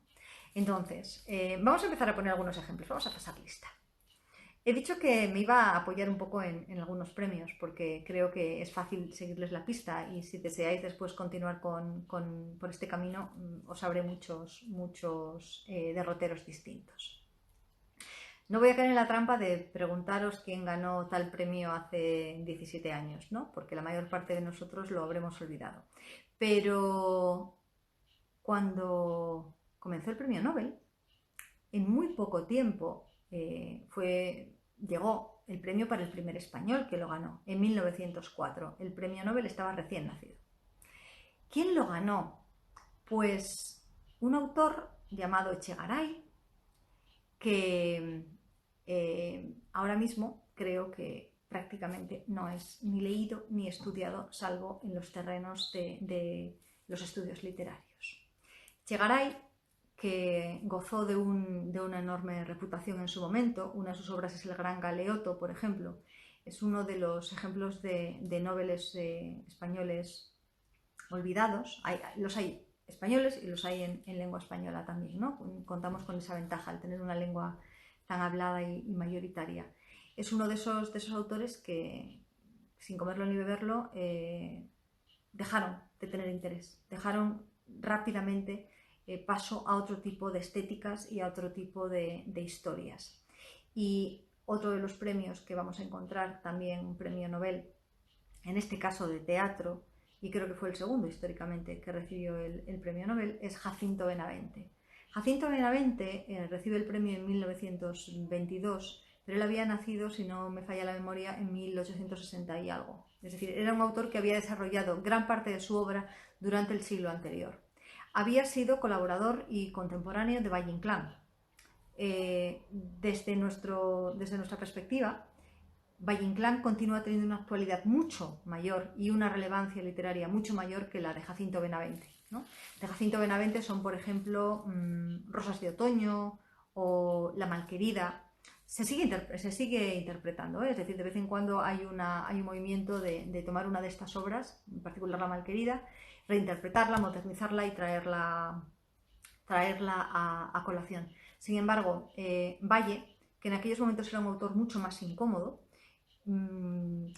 Entonces, vamos a empezar a poner algunos ejemplos, vamos a pasar lista. He dicho que me iba a apoyar un poco en algunos premios porque creo que es fácil seguirles la pista y si deseáis después continuar por este camino os abre muchos derroteros distintos. No voy a caer en la trampa de preguntaros quién ganó tal premio hace 17 años, ¿no? Porque la mayor parte de nosotros lo habremos olvidado. Pero cuando comenzó el premio Nobel, en muy poco tiempo llegó el premio para el primer español que lo ganó, en 1904. El premio Nobel estaba recién nacido. ¿Quién lo ganó? Pues un autor llamado Echegaray, que ahora mismo creo que prácticamente no es ni leído ni estudiado, salvo en los terrenos de los estudios literarios. Echegaray, que gozó de una enorme reputación en su momento, una de sus obras es El Gran Galeoto, por ejemplo, es uno de los ejemplos de noveles españoles olvidados. Los hay españoles y los hay en lengua española también, ¿no? Contamos con esa ventaja al tener una lengua tan hablada y mayoritaria. Es uno de esos autores que, sin comerlo ni beberlo, dejaron de tener interés, dejaron rápidamente paso a otro tipo de estéticas y a otro tipo de historias. Y otro de los premios que vamos a encontrar, también un premio Nobel, en este caso de teatro, y creo que fue el segundo históricamente que recibió el premio Nobel, es Jacinto Benavente. Jacinto Benavente recibe el premio en 1922, pero él había nacido, si no me falla la memoria, en 1860 y algo. Es decir, era un autor que había desarrollado gran parte de su obra durante el siglo anterior. Había sido colaborador y contemporáneo de Valle Inclán. Desde nuestra perspectiva, Valle Inclán continúa teniendo una actualidad mucho mayor y una relevancia literaria mucho mayor que la de Jacinto Benavente, ¿no? De Jacinto Benavente son, por ejemplo, Rosas de Otoño o La Malquerida. Se sigue interpretando, ¿eh? Es decir, de vez en cuando hay un movimiento de tomar una de estas obras, en particular La Malquerida, reinterpretarla, modernizarla y traerla a colación. Sin embargo, Valle, que en aquellos momentos era un autor mucho más incómodo,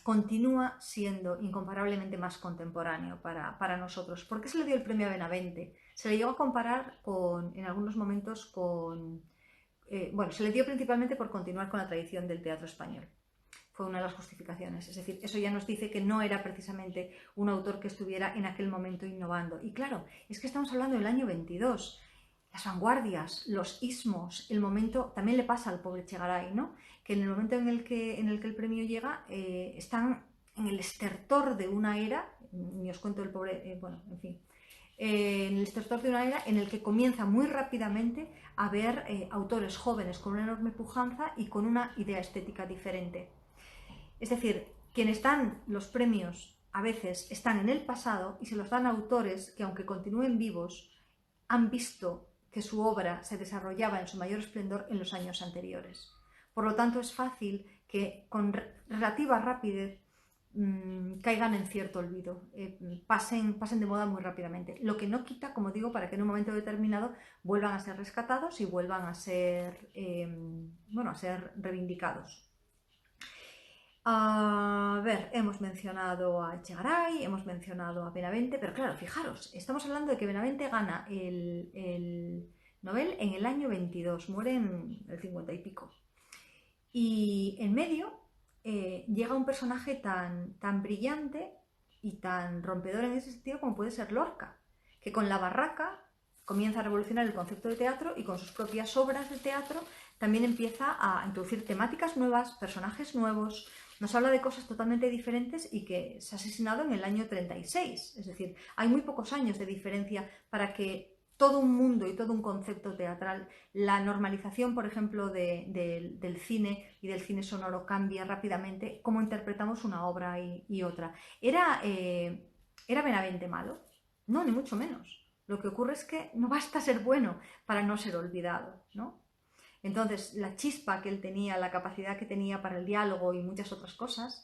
continúa siendo incomparablemente más contemporáneo para nosotros. ¿Por qué se le dio el premio a Benavente? Se le llegó a comparar en algunos momentos se le dio principalmente por continuar con la tradición del teatro español. Fue una de las justificaciones. Es decir, eso ya nos dice que no era precisamente un autor que estuviera en aquel momento innovando. Y claro, es que estamos hablando del año 22. Las vanguardias, los ismos, el momento, también le pasa al pobre Echegaray, ¿no? Que en el momento en el que el premio llega, están en el estertor de una era, ni os cuento el pobre, en fin, en el estertor de una era en el que comienza muy rápidamente a ver autores jóvenes con una enorme pujanza y con una idea estética diferente. Es decir, quienes dan los premios a veces están en el pasado y se los dan a autores que, aunque continúen vivos, han visto que su obra se desarrollaba en su mayor esplendor en los años anteriores. Por lo tanto, es fácil que con relativa rapidez caigan en cierto olvido, pasen de moda muy rápidamente. Lo que no quita, como digo, para que en un momento determinado vuelvan a ser rescatados y vuelvan a ser, bueno, a ser reivindicados. A ver, hemos mencionado a Echegaray, hemos mencionado a Benavente, pero claro, fijaros, estamos hablando de que Benavente gana el Nobel en el año 22, muere en el 50 y pico. Y en medio llega un personaje tan brillante y tan rompedor en ese sentido como puede ser Lorca, que con La Barraca comienza a revolucionar el concepto de teatro y con sus propias obras de teatro también empieza a introducir temáticas nuevas, personajes nuevos, nos habla de cosas totalmente diferentes y que se ha asesinado en el año 36. Es decir, hay muy pocos años de diferencia para que todo un mundo y todo un concepto teatral, la normalización, por ejemplo, del cine y del cine sonoro cambia rápidamente cómo interpretamos una obra y otra. ¿Era Benavente malo? No, ni mucho menos. Lo que ocurre es que no basta ser bueno para no ser olvidado, ¿no? Entonces, la chispa que él tenía, la capacidad que tenía para el diálogo y muchas otras cosas,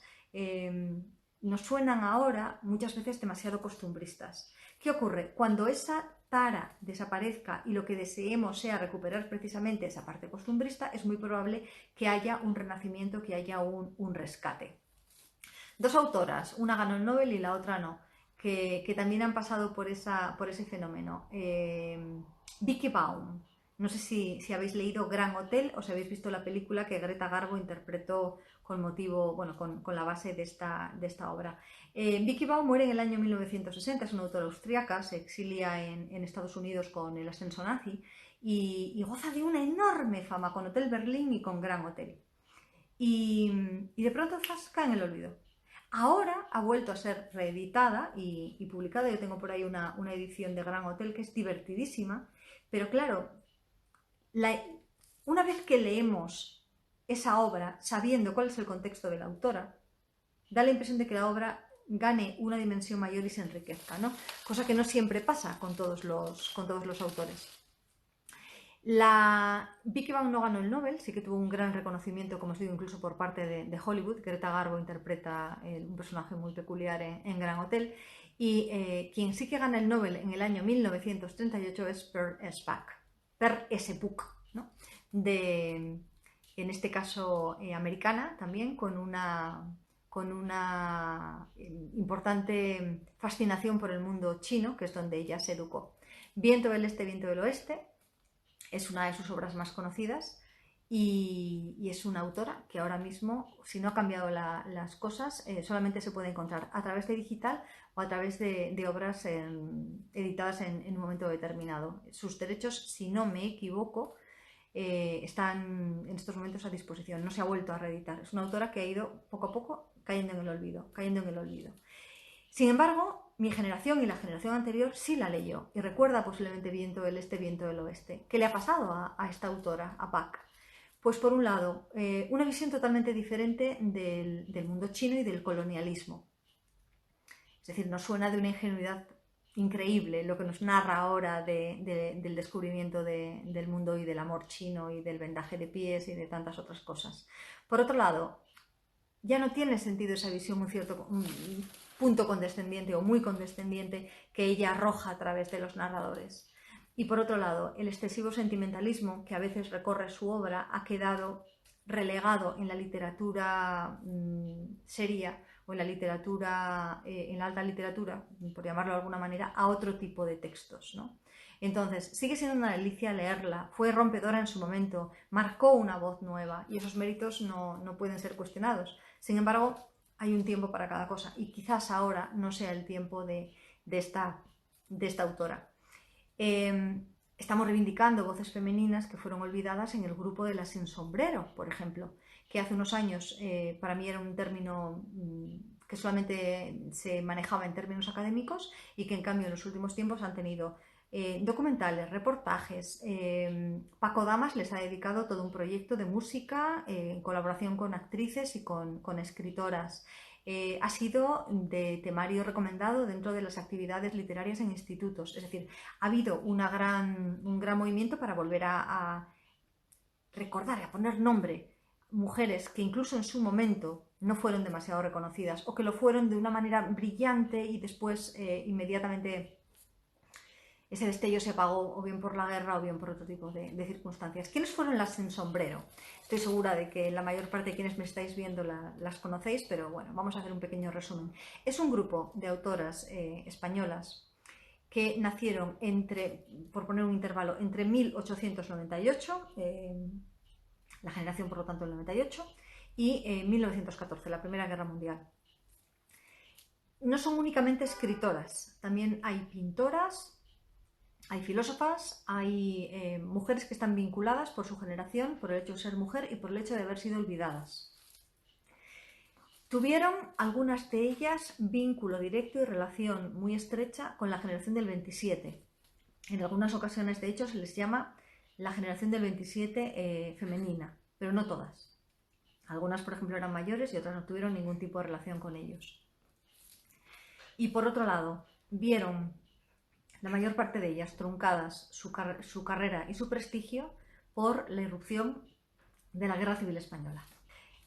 nos suenan ahora muchas veces demasiado costumbristas. ¿Qué ocurre? Cuando esa tara desaparezca y lo que deseemos sea recuperar precisamente esa parte costumbrista, es muy probable que haya un renacimiento, que haya un rescate. Dos autoras, una ganó el Nobel y la otra no, que también han pasado por ese fenómeno. Vicky Baum. No sé si habéis leído Gran Hotel o si habéis visto la película que Greta Garbo interpretó con motivo, bueno, con la base de esta obra. Vicky Baum muere en el año 1960, es una autora austriaca, se exilia en Estados Unidos con el ascenso nazi y goza de una enorme fama con Hotel Berlín y con Gran Hotel. Y de pronto cae en el olvido. Ahora ha vuelto a ser reeditada y publicada. Yo tengo por ahí una edición de Gran Hotel que es divertidísima, pero claro, una vez que leemos esa obra sabiendo cuál es el contexto de la autora, da la impresión de que la obra gane una dimensión mayor y se enriquezca, ¿no? Cosa que no siempre pasa con todos los autores. Vicky Baum no ganó el Nobel, sí que tuvo un gran reconocimiento, como os digo, incluso por parte de Hollywood. Greta Garbo interpreta un personaje muy peculiar en Gran Hotel. Y quien sí que gana el Nobel en el año 1938 es Per Espak, Per Esepuk, ¿no? En este caso americana también, con una importante fascinación por el mundo chino, que es donde ella se educó. Viento del Este, Viento del Oeste es una de sus obras más conocidas y es una autora que ahora mismo, si no ha cambiado las cosas, solamente se puede encontrar a través de digital o a través de obras editadas en un momento determinado. Sus derechos, si no me equivoco, están en estos momentos a disposición, no se ha vuelto a reeditar. Es una autora que ha ido poco a poco cayendo en el olvido. Sin embargo, mi generación y la generación anterior sí la leyó y recuerda posiblemente Viento del Este, Viento del Oeste. ¿Qué le ha pasado a esta autora, a Pak? Pues por un lado, una visión totalmente diferente del mundo chino y del colonialismo. Es decir, nos suena de una ingenuidad increíble lo que nos narra ahora del descubrimiento del mundo y del amor chino y del vendaje de pies y de tantas otras cosas. Por otro lado, ya no tiene sentido esa visión, un punto condescendiente o muy condescendiente que ella arroja a través de los narradores. Y por otro lado, el excesivo sentimentalismo que a veces recorre su obra ha quedado relegado en la literatura seria o en la literatura, en la alta literatura, por llamarlo de alguna manera, a otro tipo de textos, ¿no? Entonces, sigue siendo una delicia leerla, fue rompedora en su momento, marcó una voz nueva y esos méritos no pueden ser cuestionados. Sin embargo, hay un tiempo para cada cosa y quizás ahora no sea el tiempo de esta autora. Estamos reivindicando voces femeninas que fueron olvidadas en el grupo de las sin sombrero, por ejemplo, que hace unos años para mí era un término que solamente se manejaba en términos académicos y que en cambio en los últimos tiempos han tenido documentales, reportajes. Paco Damas les ha dedicado todo un proyecto de música en colaboración con actrices y con escritoras. Ha sido de temario recomendado dentro de las actividades literarias en institutos. Es decir, ha habido un gran movimiento para volver a recordar, a poner nombre mujeres que incluso en su momento no fueron demasiado reconocidas o que lo fueron de una manera brillante y después inmediatamente ese destello se apagó o bien por la guerra o bien por otro tipo de circunstancias. ¿Quiénes fueron las sin sombrero? Estoy segura de que la mayor parte de quienes me estáis viendo las conocéis, pero bueno, vamos a hacer un pequeño resumen. Es un grupo de autoras españolas que nacieron entre, por poner un intervalo, entre 1898, la generación por lo tanto del 98, y 1914, la Primera Guerra Mundial. No son únicamente escritoras, también hay pintoras, hay filósofas, hay mujeres que están vinculadas por su generación, por el hecho de ser mujer y por el hecho de haber sido olvidadas. Tuvieron algunas de ellas vínculo directo y relación muy estrecha con la generación del 27. En algunas ocasiones, de hecho, se les llama la generación del 27 femenina, pero no todas. Algunas, por ejemplo, eran mayores y otras no tuvieron ningún tipo de relación con ellos. Y por otro lado, vieron la mayor parte de ellas truncadas su carrera y su prestigio por la irrupción de la Guerra Civil Española.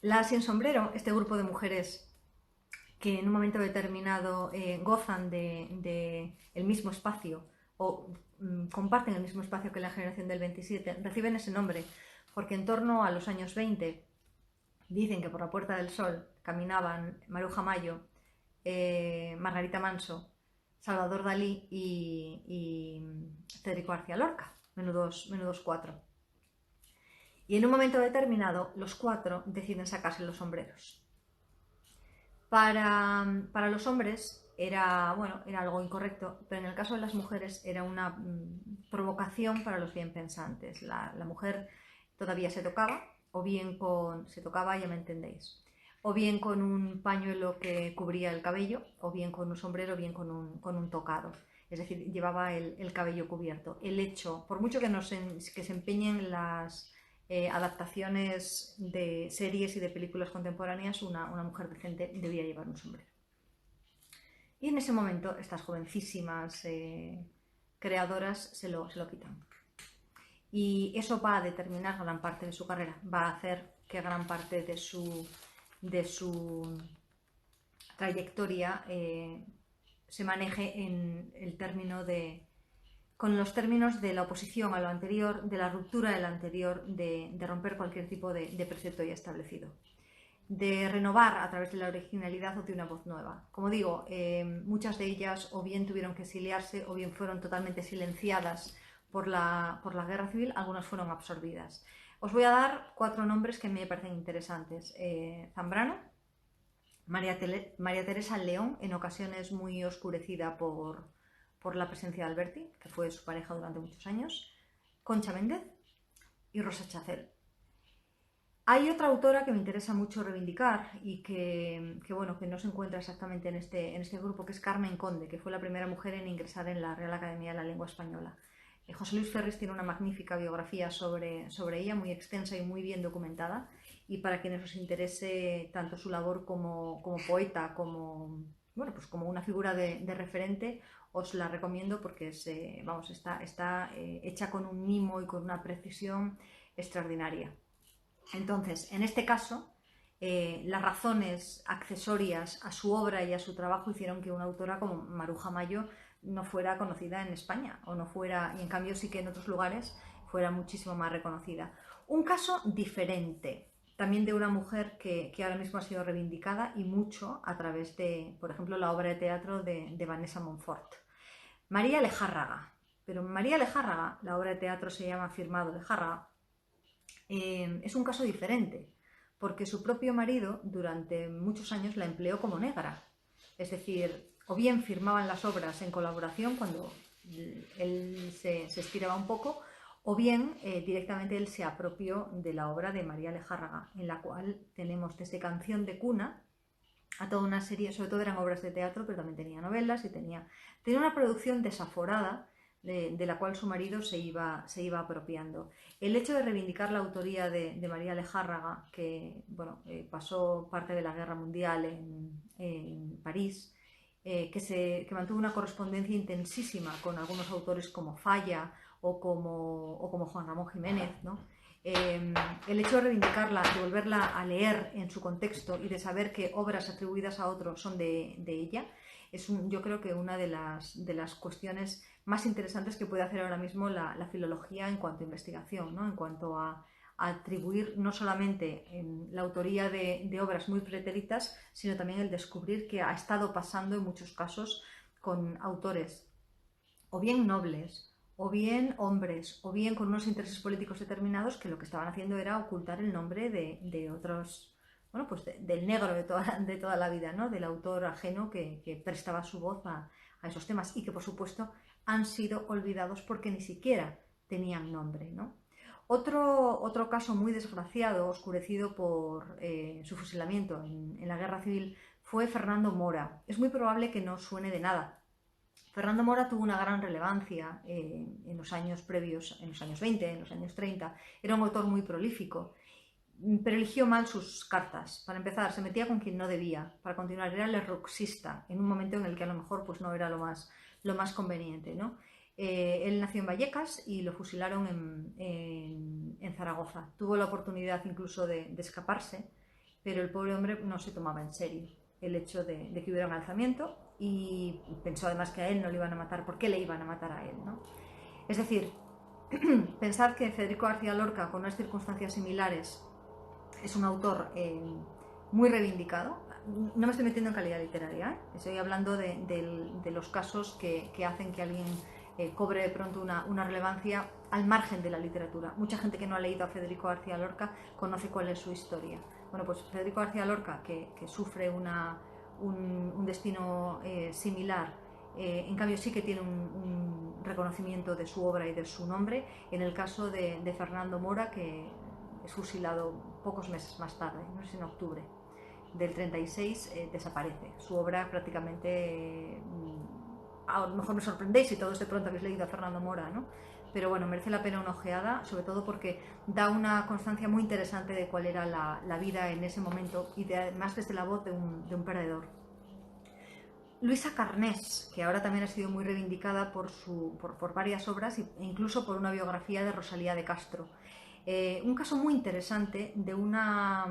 Las sin sombrero, este grupo de mujeres que en un momento determinado gozan de el mismo espacio o comparten el mismo espacio que la generación del 27, reciben ese nombre porque en torno a los años 20 dicen que por la Puerta del Sol caminaban Maruja Mayo, Margarita Manso, Salvador Dalí y Federico García Lorca, menudos cuatro. Y en un momento determinado, los cuatro deciden sacarse los sombreros. Para los hombres era algo incorrecto, pero en el caso de las mujeres era una provocación para los bien pensantes. La mujer todavía se tocaba, se tocaba, ya me entendéis, o bien con un pañuelo que cubría el cabello, o bien con un sombrero, o bien con un tocado. Es decir, llevaba el cabello cubierto. El hecho, por mucho que se empeñen las adaptaciones de series y de películas contemporáneas, una mujer decente debía llevar un sombrero. Y en ese momento estas jovencísimas creadoras se lo quitan. Y eso va a determinar gran parte de su carrera, va a hacer que gran parte de su trayectoria se maneje con los términos de la oposición a lo anterior, de la ruptura de lo anterior, de romper cualquier tipo de precepto ya establecido, de renovar a través de la originalidad o de una voz nueva. Como digo, muchas de ellas o bien tuvieron que exiliarse o bien fueron totalmente silenciadas por la Guerra Civil, algunas fueron absorbidas. Os voy a dar 4 nombres que me parecen interesantes. Zambrano, María Teresa León, en ocasiones muy oscurecida por la presencia de Alberti, que fue su pareja durante muchos años, Concha Méndez y Rosa Chacel. Hay otra autora que me interesa mucho reivindicar y que no se encuentra exactamente en este grupo, que es Carmen Conde, que fue la primera mujer en ingresar en la Real Academia de la Lengua Española. José Luis Ferris tiene una magnífica biografía sobre ella, muy extensa y muy bien documentada, y para quienes os interese tanto su labor como poeta, como una figura de referente, os la recomiendo porque está hecha con un mimo y con una precisión extraordinaria. Entonces, en este caso, las razones accesorias a su obra y a su trabajo hicieron que una autora como Maruja Mayo no fuera conocida en España, y en cambio sí que en otros lugares fuera muchísimo más reconocida. Un caso diferente, también de una mujer que ahora mismo ha sido reivindicada y mucho a través de, por ejemplo, la obra de teatro de Vanessa Monfort. María Lejárraga. Pero María Lejárraga, la obra de teatro se llama Firmado Lejárraga, es un caso diferente, porque su propio marido durante muchos años la empleó como negra. Es decir, o bien firmaban las obras en colaboración cuando él se estiraba un poco, o bien directamente él se apropió de la obra de María Lejárraga, en la cual tenemos desde Canción de Cuna a toda una serie, sobre todo eran obras de teatro, pero también tenía novelas y tenía una producción desaforada de la cual su marido se iba apropiando. El hecho de reivindicar la autoría de María Lejárraga, que pasó parte de la Guerra Mundial en París, que mantuvo una correspondencia intensísima con algunos autores como Falla o como Juan Ramón Jiménez, ¿no? El hecho de reivindicarla, de volverla a leer en su contexto y de saber que obras atribuidas a otros son de ella, yo creo que una de las cuestiones más interesantes que puede hacer ahora mismo la filología en cuanto a investigación, ¿no? En cuanto a atribuir no solamente la autoría de obras muy pretéritas, sino también el descubrir que ha estado pasando en muchos casos con autores o bien nobles, o bien hombres, o bien con unos intereses políticos determinados que lo que estaban haciendo era ocultar el nombre de otros, bueno, pues del negro de toda la vida, ¿no? Del autor ajeno que prestaba su voz a esos temas y que por supuesto han sido olvidados porque ni siquiera tenían nombre, ¿no? Otro caso muy desgraciado, oscurecido por su fusilamiento en la Guerra Civil, fue Fernando Mora. Es muy probable que no suene de nada. Fernando Mora tuvo una gran relevancia en los años previos, en los años 20, en los años 30. Era un autor muy prolífico, pero eligió mal sus cartas. Para empezar, se metía con quien no debía. Para continuar, era lerroxista, en un momento en el que a lo mejor pues, no era lo más conveniente, ¿no? Él nació en Vallecas y lo fusilaron en Zaragoza. Tuvo la oportunidad incluso de escaparse, pero el pobre hombre no se tomaba en serio el hecho de que hubiera un alzamiento y pensó además que a él no le iban a matar. ¿Por qué le iban a matar a él, no? Es decir, pensar que Federico García Lorca, con unas circunstancias similares, es un autor muy reivindicado. No me estoy metiendo en calidad literaria, ¿eh? Estoy hablando de los casos que hacen que alguien cobre de pronto una relevancia al margen de la literatura. Mucha gente que no ha leído a Federico García Lorca conoce cuál es su historia. Bueno, pues Federico García Lorca, que sufre un destino similar, en cambio sí que tiene un reconocimiento de su obra y de su nombre, en el caso de Fernando Mora, que es fusilado pocos meses más tarde, no sé si en octubre del 36, desaparece. Su obra prácticamente, a lo mejor me sorprendéis si todos de pronto habéis leído a Fernando Mora, ¿no? Pero bueno, merece la pena una ojeada, sobre todo porque da una constancia muy interesante de cuál era la vida en ese momento y además desde la voz de un perdedor. Luisa Carnés, que ahora también ha sido muy reivindicada por varias obras e incluso por una biografía de Rosalía de Castro. Un caso muy interesante de una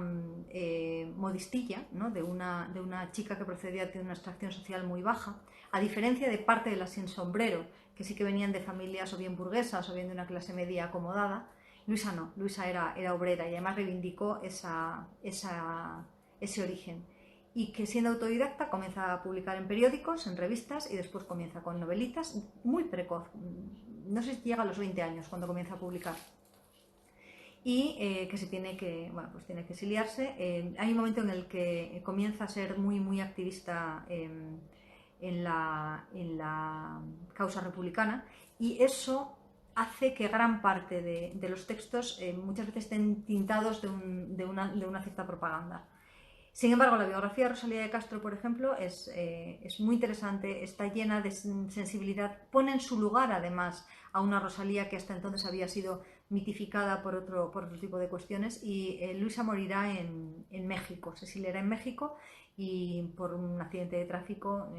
modistilla, ¿no? de una chica que procedía de una extracción social muy baja, a diferencia de parte de las sin sombrero, que sí que venían de familias o bien burguesas o bien de una clase media acomodada. Luisa no, Luisa era obrera y además reivindicó ese origen. Y que siendo autodidacta comienza a publicar en periódicos, en revistas y después comienza con novelitas muy precoz. No sé si llega a los 20 años cuando comienza a publicar. Y que tiene que exiliarse. Hay un momento en el que comienza a ser muy activista en la causa republicana y eso hace que gran parte de los textos muchas veces estén tintados de una cierta propaganda. Sin embargo, la biografía de Rosalía de Castro, por ejemplo, es muy interesante, está llena de sensibilidad, pone en su lugar, además, a una Rosalía que hasta entonces había sido mitificada por otro tipo de cuestiones, y Luisa morirá en México, se exiliará en México y por un accidente de tráfico,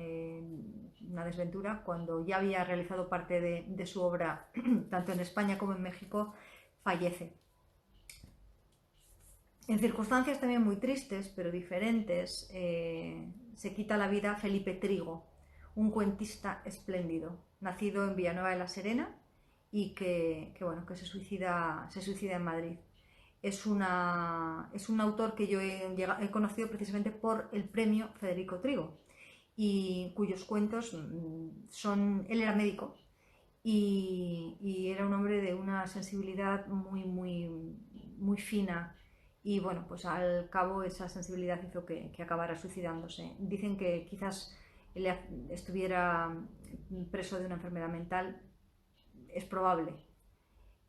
una desventura, cuando ya había realizado parte de su obra, tanto en España como en México, fallece. En circunstancias también muy tristes, pero diferentes, se quita la vida Felipe Trigo, un cuentista espléndido, nacido en Villanueva de la Serena y que se suicida en Madrid. Es un autor que yo he conocido precisamente por el premio Federico Trigo y cuyos cuentos son... Él era médico y era un hombre de una sensibilidad muy fina y bueno, pues al cabo esa sensibilidad hizo que acabara suicidándose. Dicen que quizás él estuviera preso de una enfermedad mental, es probable.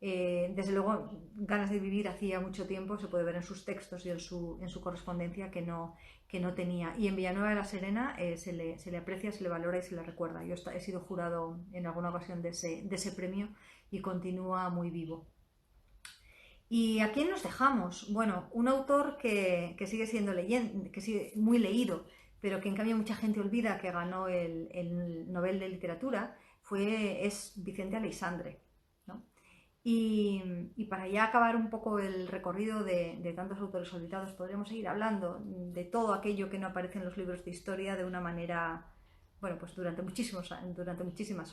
Desde luego, ganas de vivir hacía mucho tiempo, se puede ver en sus textos y en su correspondencia que no tenía. Y en Villanueva de la Serena se le aprecia, se le valora y se le recuerda. Yo he sido jurado en alguna ocasión de ese premio y continúa muy vivo. ¿Y a quién nos dejamos? Bueno, un autor que sigue siendo que sigue muy leído, pero que en cambio mucha gente olvida que ganó el Nobel de Literatura, es Vicente Aleixandre, ¿no? Y para ya acabar un poco el recorrido de tantos autores olvidados, podríamos seguir hablando de todo aquello que no aparece en los libros de historia de una manera, bueno, pues durante muchísimas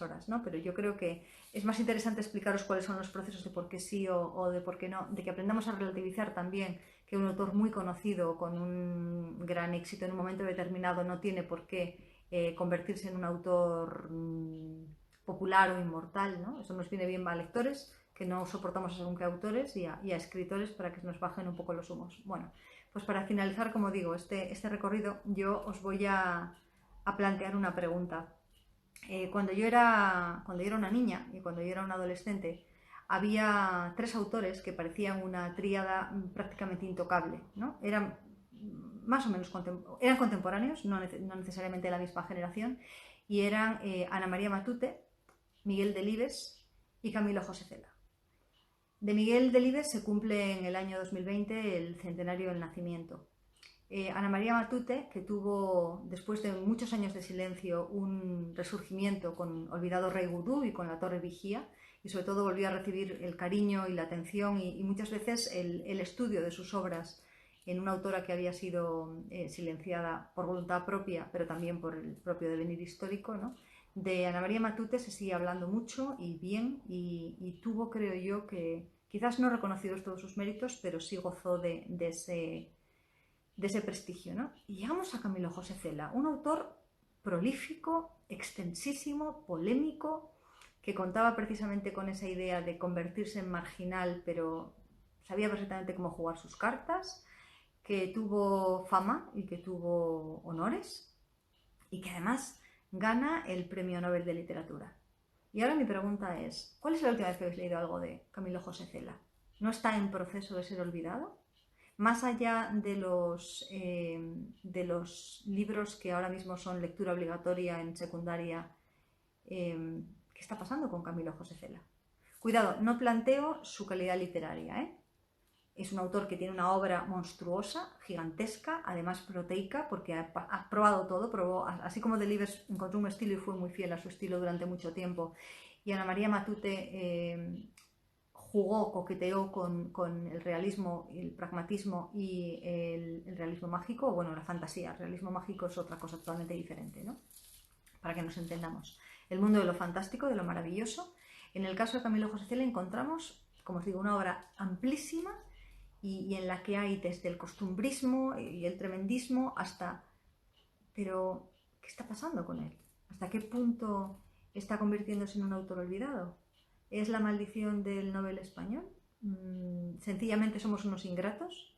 horas, ¿no? Pero yo creo que es más interesante explicaros cuáles son los procesos de por qué sí o de por qué no, de que aprendamos a relativizar también que un autor muy conocido con un gran éxito en un momento determinado no tiene por qué convertirse en un autor popular o inmortal, ¿no? Eso nos viene bien a lectores que no soportamos a según qué autores y a escritores para que nos bajen un poco los humos. Bueno, pues para finalizar, como digo, este recorrido, yo os voy a plantear una pregunta. Cuando yo era una niña y cuando yo era una adolescente, había tres autores que parecían una tríada prácticamente intocable, ¿no? Eran más o menos eran contemporáneos, no necesariamente de la misma generación, y eran Ana María Matute, Miguel Delibes y Camilo José Cela. De Miguel Delibes se cumple en el año 2020 el centenario del nacimiento. Ana María Matute, que tuvo, después de muchos años de silencio, un resurgimiento con Olvidado Rey Vudú y con La Torre Vigía, y sobre todo volvió a recibir el cariño y la atención y muchas veces el estudio de sus obras en una autora que había sido silenciada por voluntad propia, pero también por el propio devenir histórico, ¿no? De Ana María Matute se sigue hablando mucho y bien, y tuvo, creo yo, que quizás no reconocidos todos sus méritos, pero sí gozó de ese prestigio, ¿no? Y llegamos a Camilo José Cela, un autor prolífico, extensísimo, polémico, que contaba precisamente con esa idea de convertirse en marginal, pero sabía perfectamente cómo jugar sus cartas, que tuvo fama y que tuvo honores, y que además gana el Premio Nobel de Literatura. Y ahora mi pregunta es, ¿cuál es la última vez que habéis leído algo de Camilo José Cela? ¿No está en proceso de ser olvidado? Más allá de los libros que ahora mismo son lectura obligatoria en secundaria, ¿qué está pasando con Camilo José Cela? Cuidado, no planteo su calidad literaria, ¿eh? Es un autor que tiene una obra monstruosa, gigantesca, además proteica, porque ha probado todo, probó, así como Delibes encontró un estilo y fue muy fiel a su estilo durante mucho tiempo. Y Ana María Matute jugó, coqueteó con el realismo, el pragmatismo y el realismo mágico, o bueno, la fantasía. El realismo mágico es otra cosa totalmente diferente, ¿no? Para que nos entendamos. El mundo de lo fantástico, de lo maravilloso. En el caso de Camilo José Cela encontramos, como os digo, una obra amplísima y en la que hay desde el costumbrismo y el tremendismo hasta... Pero, ¿qué está pasando con él? ¿Hasta qué punto está convirtiéndose en un autor olvidado? ¿Es la maldición del Nobel español? ¿Sencillamente somos unos ingratos?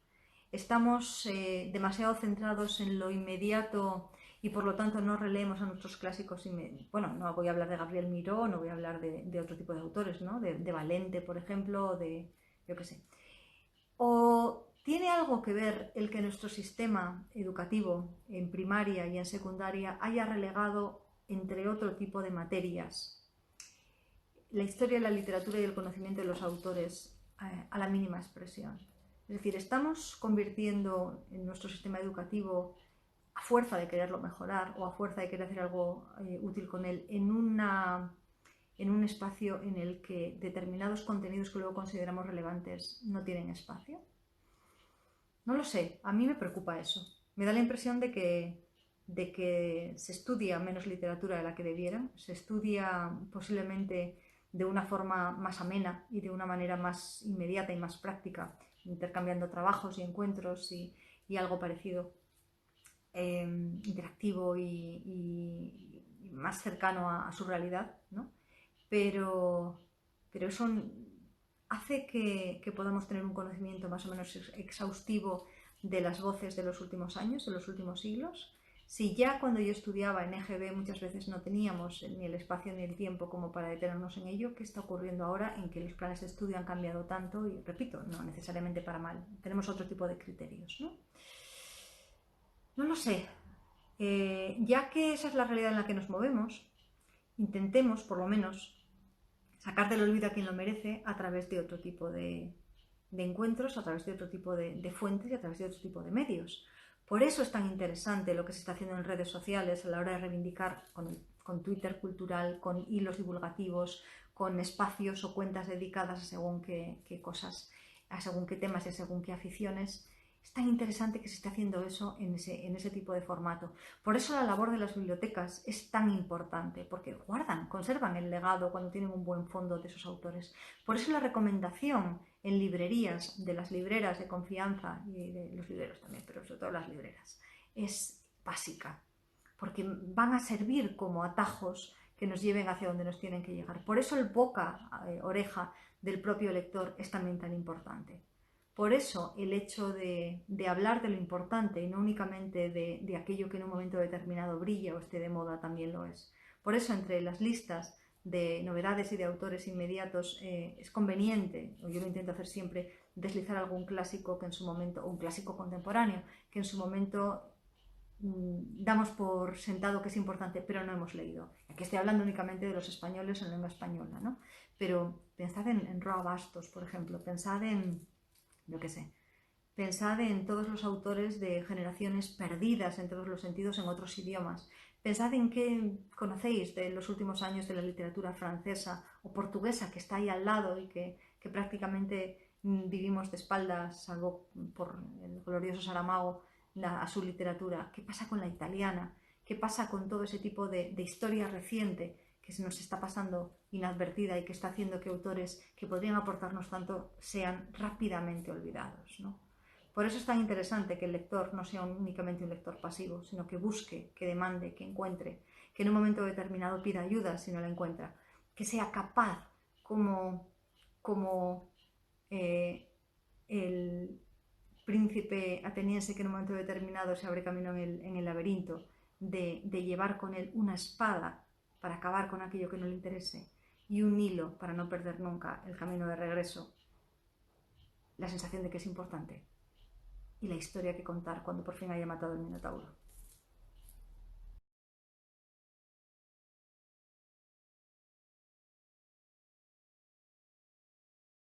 ¿Estamos demasiado centrados en lo inmediato y por lo tanto no releemos a nuestros clásicos? Bueno, no voy a hablar de Gabriel Miró, no voy a hablar de otro tipo de autores, ¿no? De Valente, por ejemplo, o de, yo qué sé. ¿O tiene algo que ver el que nuestro sistema educativo en primaria y en secundaria haya relegado, entre otro tipo de materias, la historia, la literatura y el conocimiento de los autores a la mínima expresión? Es decir, estamos convirtiendo en nuestro sistema educativo, a fuerza de quererlo mejorar o a fuerza de querer hacer algo útil con él, en un espacio en el que determinados contenidos que luego consideramos relevantes no tienen espacio. No lo sé, a mí me preocupa eso. Me da la impresión de que se estudia menos literatura de la que debiera, se estudia posiblemente de una forma más amena y de una manera más inmediata y más práctica, intercambiando trabajos y encuentros y algo parecido, interactivo y más cercano a su realidad, ¿no? Pero eso hace que podamos tener un conocimiento más o menos exhaustivo de las voces de los últimos años, de los últimos siglos. Si ya cuando yo estudiaba en EGB muchas veces no teníamos ni el espacio ni el tiempo como para detenernos en ello, ¿qué está ocurriendo ahora en que los planes de estudio han cambiado tanto? Y repito, no necesariamente para mal, tenemos otro tipo de criterios, ¿no? No lo sé. Ya que esa es la realidad en la que nos movemos, intentemos, por lo menos, sacar del olvido a quien lo merece a través de otro tipo de encuentros, a través de otro tipo de fuentes y a través de otro tipo de medios. Por eso es tan interesante lo que se está haciendo en redes sociales a la hora de reivindicar con Twitter cultural, con hilos divulgativos, con espacios o cuentas dedicadas a según qué cosas, a según qué temas y a según qué aficiones. Es tan interesante que se esté haciendo eso en ese tipo de formato. Por eso la labor de las bibliotecas es tan importante, porque conservan el legado cuando tienen un buen fondo de esos autores. Por eso la recomendación en librerías, de las libreras de confianza y de los libreros también, pero sobre todo las libreras, es básica, porque van a servir como atajos que nos lleven hacia donde nos tienen que llegar. Por eso el boca oreja del propio lector es también tan importante. Por eso el hecho de hablar de lo importante y no únicamente de aquello que en un momento determinado brilla o esté de moda también lo es. Por eso entre las listas de novedades y de autores inmediatos es conveniente, o yo lo intento hacer siempre, deslizar algún clásico que en su momento, o un clásico contemporáneo, que en su momento damos por sentado que es importante, pero no hemos leído. Aquí estoy hablando únicamente de los españoles en lengua española, ¿no? Pero pensad en Roa Bastos, por ejemplo, pensad en, yo qué sé, pensad en todos los autores de generaciones perdidas en todos los sentidos en otros idiomas. Pensad en qué conocéis de los últimos años de la literatura francesa o portuguesa que está ahí al lado y que prácticamente vivimos de espaldas, salvo por el glorioso Saramago, a su literatura. ¿Qué pasa con la italiana? ¿Qué pasa con todo ese tipo de historia reciente que se nos está pasando inadvertida y que está haciendo que autores que podrían aportarnos tanto sean rápidamente olvidados, ¿no? Por eso es tan interesante que el lector no sea únicamente un lector pasivo, sino que busque, que demande, que encuentre, que en un momento determinado pida ayuda si no la encuentra, que sea capaz, como el príncipe ateniense que en un momento determinado se abre camino en el laberinto, de llevar con él una espada para acabar con aquello que no le interese y un hilo para no perder nunca el camino de regreso, la sensación de que es importante y la historia que contar cuando por fin haya matado el Minotauro.